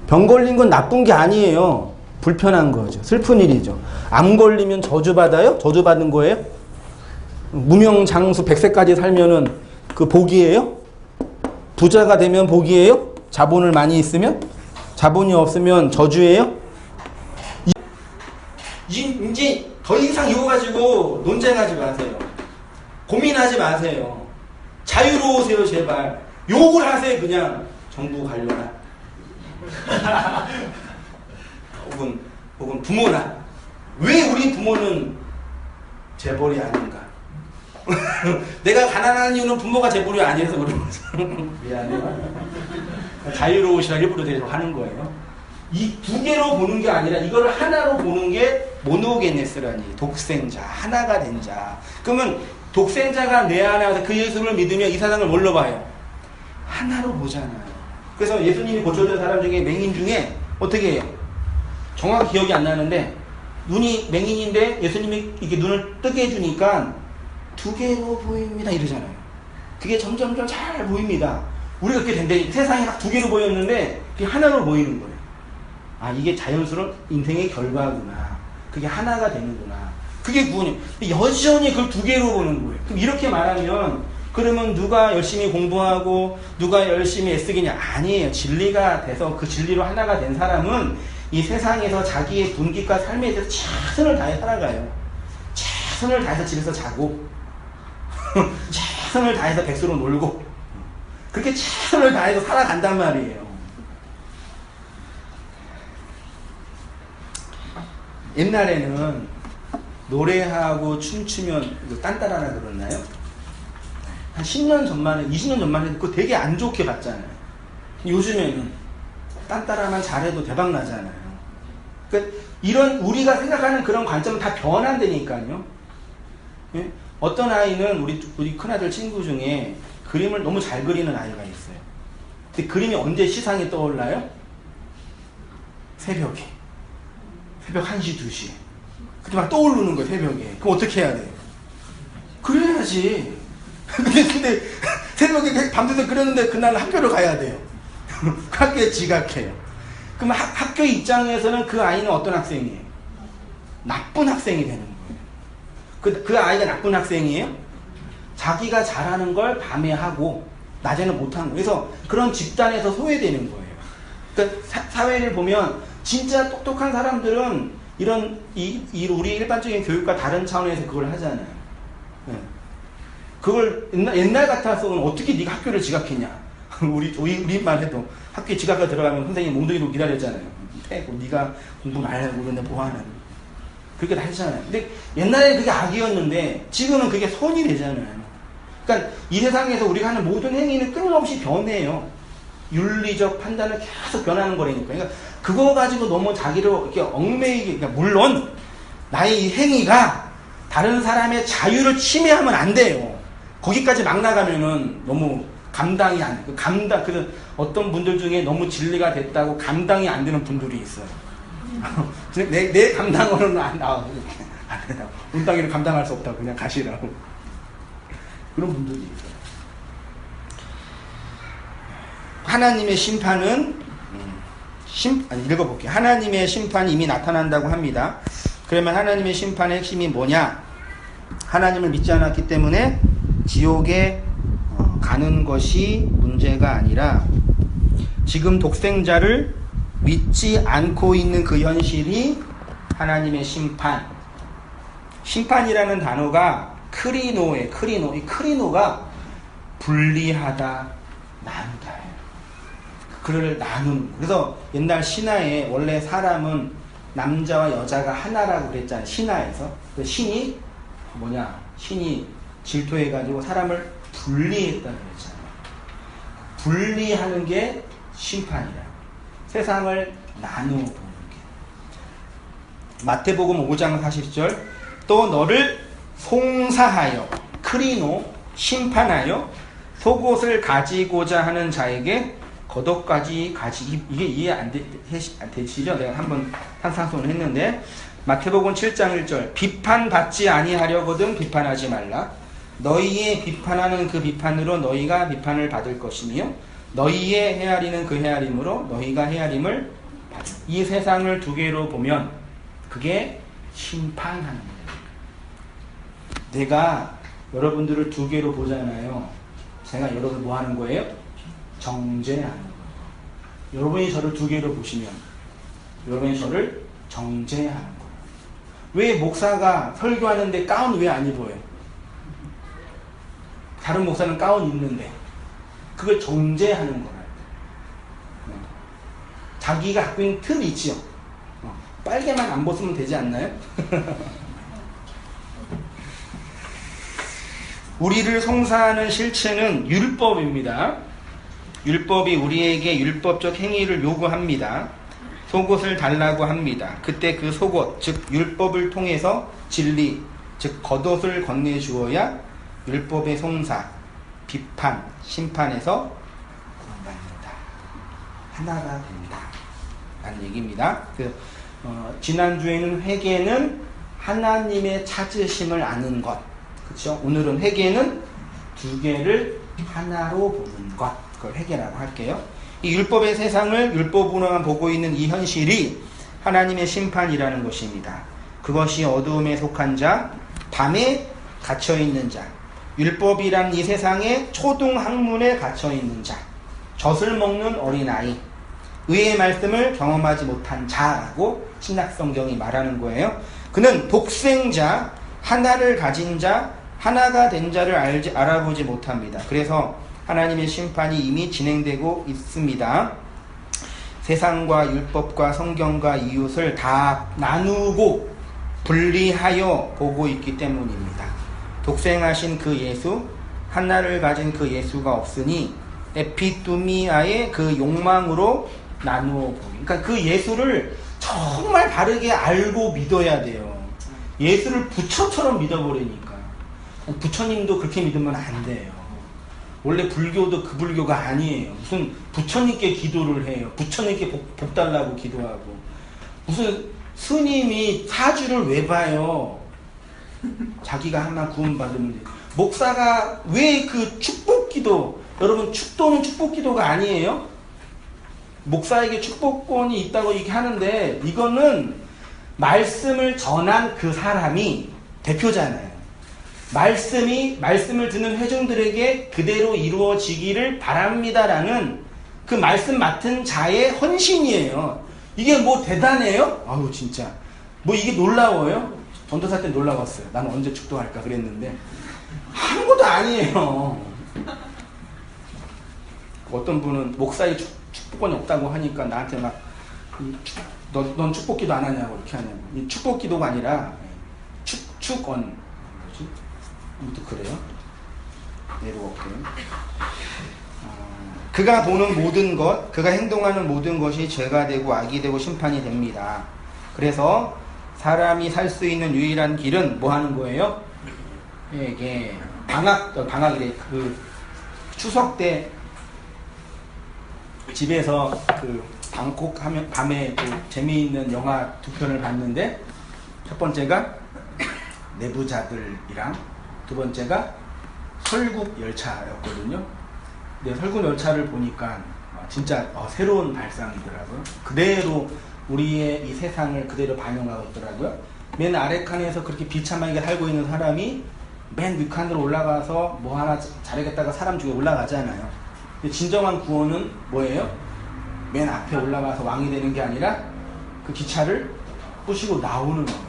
병 걸린 건 나쁜 게 아니에요. 불편한 거죠. 슬픈 일이죠. 암 걸리면 저주받아요? 저주받는 거예요? 무명장수 100세까지 살면은 그 복이에요? 부자가 되면 복이에요? 자본을 많이 있으면? 자본이 없으면 저주예요? 이제 더 이상 이거 가지고 논쟁하지 마세요. 고민하지 마세요. 자유로우세요, 제발. 욕을 하세요, 그냥. 정부 관료나. 혹은 부모나. 왜 우리 부모는 재벌이 아닌가? 내가 가난한 이유는 부모가 재벌이 아니어서 그런 거죠. 미안해요. 자유로우시라 일부러 대서 하는 거예요. 이 두 개로 보는 게 아니라 이걸 하나로 보는 게 모노게네스라니. 독생자, 하나가 된 자. 그러면 독생자가 내 안에 와서 그 예수를 믿으면 이 세상을 뭘로 봐요? 하나로 보잖아요. 그래서 예수님이 고쳐준 사람 중에 맹인 중에 어떻게 해요? 정확히 기억이 안 나는데 눈이 맹인인데 예수님이 이렇게 눈을 뜨게 해주니까 두 개로 보입니다 이러잖아요. 그게 점점점 잘 보입니다. 우리가 그렇게 된대. 세상이 딱 두 개로 보였는데 그게 하나로 보이는 거예요. 아, 이게 자연스러운 인생의 결과구나. 그게 하나가 되는구나. 그게 구원이에요. 여전히 그걸 두 개로 보는 거예요. 그럼 이렇게 말하면 그러면 누가 열심히 공부하고 누가 열심히 애쓰겠냐? 아니에요. 진리가 돼서 그 진리로 하나가 된 사람은 이 세상에서 자기의 분기과 삶에 대해서 최선을 다해 살아가요. 최선을 다해서 집에서 자고 최선을 다해서 백수로 놀고 그렇게 최선을 다해서 살아간단 말이에요. 옛날에는 노래하고 춤추면 딴따라라 그러나요? 한 10년 전만 해, 20년 전만 해도 그거 되게 안 좋게 봤잖아요. 요즘에는 딴따라만 잘해도 대박 나잖아요. 그러니까 이런 우리가 생각하는 그런 관점은 다 변한다니까요. 예? 어떤 아이는 우리 큰아들 친구 중에 그림을 너무 잘 그리는 아이가 있어요. 근데 그림이 언제 시상에 떠올라요? 새벽에. 새벽 1시, 2시. 그때 막 떠오르는 거예요, 새벽에. 그럼 어떻게 해야 돼요? 그래야지. 근데 새벽에 밤새서 그렸는데 그날 학교를 가야 돼요. 학교에 지각해요. 그럼 학교 입장에서는 그 아이는 어떤 학생이에요? 나쁜 학생이 되는 거예요. 그 아이가 나쁜 학생이에요? 자기가 잘하는 걸 밤에 하고 낮에는 못하는 거예요. 그래서 그런 집단에서 소외되는 거예요. 그러니까 사회를 보면 진짜 똑똑한 사람들은 우리 일반적인 교육과 다른 차원에서 그걸 하잖아요. 네. 그걸 옛날 같아서는 어떻게 네가 학교를 지각했냐? 우리만 해도 학교에 지각하고 들어가면 선생님 몽둥이로 기다렸잖아요. 네가 공부 말하고 그런데 뭐하는? 그렇게 다 했잖아요. 근데 옛날에 그게 악이었는데 지금은 그게 선이 되잖아요. 그러니까 이 세상에서 우리가 하는 모든 행위는 끊임없이 변해요. 윤리적 판단은 계속 변하는 거라니까. 그러니까 그거 가지고 너무 자기를 이렇게 얽매이게, 그러니까 물론 나의 이 행위가 다른 사람의 자유를 침해하면 안 돼요. 거기까지 막 나가면은 너무 감당이 안 돼. 그 어떤 분들 중에 너무 진리가 됐다고 감당이 안 되는 분들이 있어요. 내 감당으로는 안 나와. 안 된다고. 운땅이를 감당할 수 없다고 그냥 가시라고. 그런 분들이 있어요. 하나님의 심판은 읽어볼게요. 하나님의 심판이 이미 나타난다고 합니다. 그러면 하나님의 심판의 핵심이 뭐냐? 하나님을 믿지 않았기 때문에 지옥에 가는 것이 문제가 아니라 지금 독생자를 믿지 않고 있는 그 현실이 하나님의 심판. 심판이라는 단어가 크리노예요. 이 크리노가 분리하다, 나누다예요. 그를 나누는. 그래서 옛날 신화에 원래 사람은 남자와 여자가 하나라고 그랬잖아요. 신화에서. 그 신이 신이 질투해가지고 사람을 분리했다고 그랬잖아요. 분리하는 게 심판이라. 세상을 나누어 보는 게. 마태복음 5장 40절. 또 너를 송사하여, 크리노, 심판하여 속옷을 가지고자 하는 자에게 겉옷까지 이게 이해 안 되시죠? 내가 한번 상소는 했는데 마태복음 7장 1절 비판받지 아니하려거든 비판하지 말라. 너희의 비판하는 그 비판으로 너희가 비판을 받을 것이며 너희의 헤아리는 그 헤아림으로 너희가 헤아림을 받을. 이 세상을 두 개로 보면 그게 심판하는 거예요. 내가 여러분들을 두 개로 보잖아요. 제가 여러분을 뭐 하는 거예요? 정죄하는 거예요. 여러분이 저를 두 개로 보시면 여러분이 저를 정죄하는 거예요. 왜 목사가 설교하는데 가운 왜 안 입어요? 다른 목사는 가운 입는데 그걸 정죄하는 거예요. 자기가 갖고 있는 틈이 있지요. 빨개만 안 벗으면 되지 않나요? 우리를 송사하는 실체는 율법입니다. 율법이 우리에게 율법적 행위를 요구합니다. 속옷을 달라고 합니다. 그때 그 속옷, 즉 율법을 통해서 진리, 즉 겉옷을 건네주어야 율법의 송사, 비판, 심판에서 구원받는다. 하나가 된다. 라는 얘기입니다. 지난주에는 회개는 하나님의 찾으심을 아는 것. 그렇죠? 오늘은 회개는 두 개를 하나로 보는 것. 그걸 회개라고 할게요. 이 율법의 세상을 율법으로만 보고 있는 이 현실이 하나님의 심판이라는 것입니다. 그것이 어두움에 속한 자, 밤에 갇혀있는 자, 율법이란 이 세상의 초등 학문에 갇혀있는 자, 젖을 먹는 어린아이, 의의 말씀을 경험하지 못한 자라고 신약성경이 말하는 거예요. 그는 독생자, 하나를 가진 자, 하나가 된 자를 알아보지 못합니다. 그래서 하나님의 심판이 이미 진행되고 있습니다. 세상과 율법과 성경과 이웃을 다 나누고 분리하여 보고 있기 때문입니다. 독생하신 그 예수, 하나를 가진 그 예수가 없으니 에피두미아의 그 욕망으로 나누어 보기. 그러니까 그 예수를 정말 바르게 알고 믿어야 돼요. 예수를 부처처럼 믿어버리니까. 부처님도 그렇게 믿으면 안 돼요. 원래 불교도 그 불교가 아니에요. 무슨 부처님께 기도를 해요. 부처님께 복 달라고 기도하고. 무슨 스님이 사주를 왜 봐요? 자기가 하나 구원받으면 돼. 목사가 왜 그 축복기도, 여러분 축도는 축복기도가 아니에요? 목사에게 축복권이 있다고 얘기하는데 이거는 말씀을 전한 그 사람이 대표잖아요. 말씀을 듣는 회중들에게 그대로 이루어지기를 바랍니다라는 그 말씀 맡은 자의 헌신이에요. 이게 뭐 대단해요? 아우 진짜 뭐 이게 놀라워요? 전도사 때 놀라웠어요. 나는 언제 축도할까 그랬는데 아무것도 아니에요. 어떤 분은 목사의 축복권이 없다고 하니까 나한테 막 넌 축복기도 안 하냐고 이렇게 하냐고. 이 축복기도가 아니라 축원 뭐지? 아무튼 그래요. 내려올게요. 그가 보는 모든 것, 그가 행동하는 모든 것이 죄가 되고 악이 되고 심판이 됩니다. 그래서 사람이 살 수 있는 유일한 길은 뭐 하는 거예요? 이게 방학이래. 추석 때 집에서 그 방콕 하면 밤에 그 재미있는 영화 두 편을 봤는데, 첫 번째가 내부자들이랑 두 번째가 설국열차였거든요. 근데 설국열차를 보니까 진짜 새로운 발상이더라고요. 그대로 우리의 이 세상을 그대로 반영하고 있더라고요. 맨 아래 칸에서 그렇게 비참하게 살고 있는 사람이 맨 윗칸으로 올라가서 뭐 하나 잘하겠다가 사람 중에 올라가잖아요. 근데 진정한 구원은 뭐예요? 맨 앞에 올라가서 왕이 되는 게 아니라 그 기차를 부시고 나오는 거예요.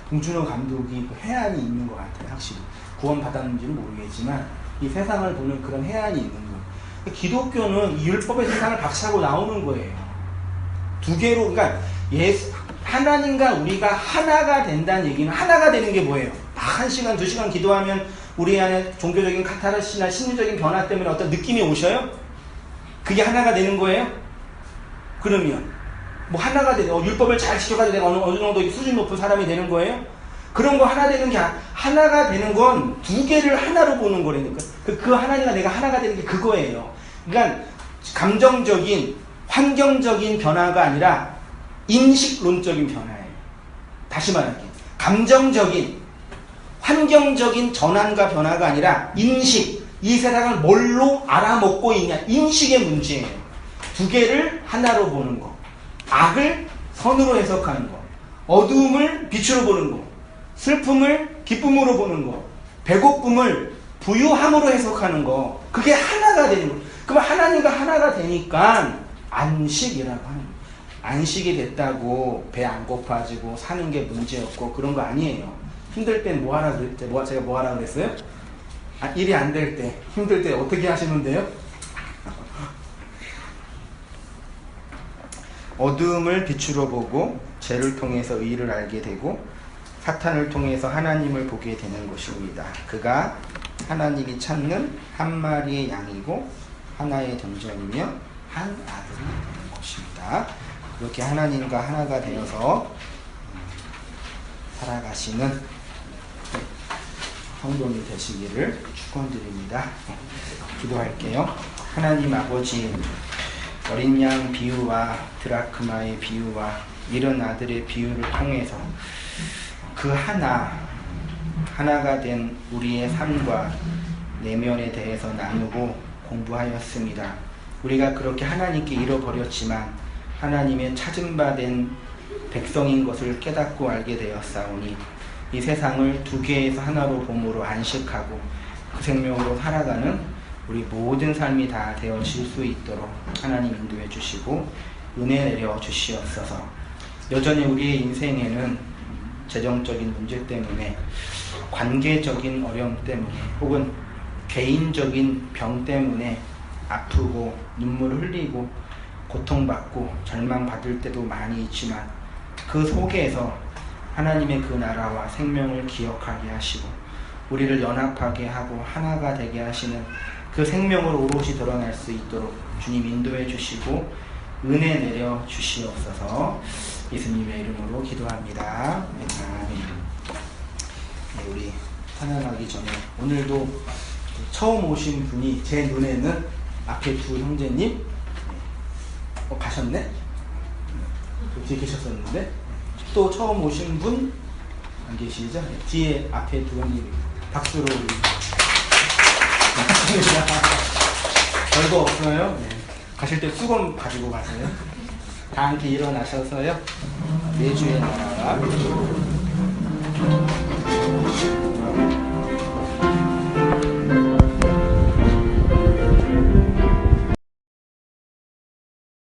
봉준호 감독이 그 해안이 있는 것 같아요. 확실히 구원 받았는지는 모르겠지만 이 세상을 보는 그런 해안이 있는 거예요. 기독교는 이 율법의 세상을 박차고 나오는 거예요. 두 개로, 그러니까 하나님과 우리가 하나가 된다는 얘기는, 하나가 되는 게 뭐예요? 1시간, 2시간 기도하면 우리 안에 종교적인 카타르시나 심리적인 변화 때문에 어떤 느낌이 오셔요? 그게 하나가 되는 거예요? 그러면 뭐 하나가 되는, 율법을 잘 지켜가지고 내가 어느 정도 수준 높은 사람이 되는 거예요? 그런 거 하나 되는 게, 하나가 되는 건 두 개를 하나로 보는 거라니까. 그 하나님과 내가 하나가 되는 게 그거예요. 그러니까 감정적인, 환경적인 변화가 아니라 인식론적인 변화예요. 다시 말할게요. 감정적인, 환경적인 전환과 변화가 아니라 인식, 이 세상을 뭘로 알아먹고 있냐, 인식의 문제예요. 두 개를 하나로 보는 거. 악을 선으로 해석하는 거, 어두움을 빛으로 보는 거, 슬픔을 기쁨으로 보는 거, 배고픔을 부유함으로 해석하는 거, 그게 하나가 되는 거. 그럼 하나님과 하나가 되니까 안식이라고 하는 거예요. 안식이 됐다고 배 안 고파지고 사는 게 문제였고 그런 거 아니에요. 힘들 땐 뭐 하라 그랬죠? 제가 뭐 하라 그랬어요? 일이 안 될 때, 힘들 때 어떻게 하시는데요? 어두움을 빛으로 보고 죄를 통해서 의를 알게 되고 사탄을 통해서 하나님을 보게 되는 것입니다. 그가 하나님이 찾는 한 마리의 양이고 하나의 던전이며 한 아들이 되는 것입니다. 그렇게 하나님과 하나가 되어서 살아가시는 성도님 되시기를 축원드립니다. 기도할게요. 하나님 아버지, 어린 양 비유와 드라크마의 비유와 잃은 아들의 비유를 통해서 그 하나가 된 우리의 삶과 내면에 대해서 나누고 공부하였습니다. 우리가 그렇게 하나님께 잃어버렸지만 하나님의 찾은 바 된 백성인 것을 깨닫고 알게 되었사오니 이 세상을 두 개에서 하나로 봄으로 안식하고 그 생명으로 살아가는 우리 모든 삶이 다 되어질 수 있도록 하나님 인도해 주시고 은혜 내려 주시옵소서. 여전히 우리의 인생에는 재정적인 문제 때문에, 관계적인 어려움 때문에, 혹은 개인적인 병 때문에 아프고 눈물을 흘리고 고통받고 절망받을 때도 많이 있지만 그 속에서 하나님의 그 나라와 생명을 기억하게 하시고 우리를 연합하게 하고 하나가 되게 하시는 그 생명으로 오롯이 드러날 수 있도록 주님 인도해 주시고 은혜 내려 주시옵소서. 예수님의 이름으로 기도합니다. 아멘. 네, 우리 찬양하기 전에 오늘도 처음 오신 분이 제 눈에는 앞에 두 형제님 가셨네? 뒤에 계셨었는데 또 처음 오신 분 안 계시죠? 뒤에 앞에 두 형님 박수로 별거 없어요. 네. 가실 때 수건 가지고 가세요. 다 함께 일어나셔서요. 내주의 나라가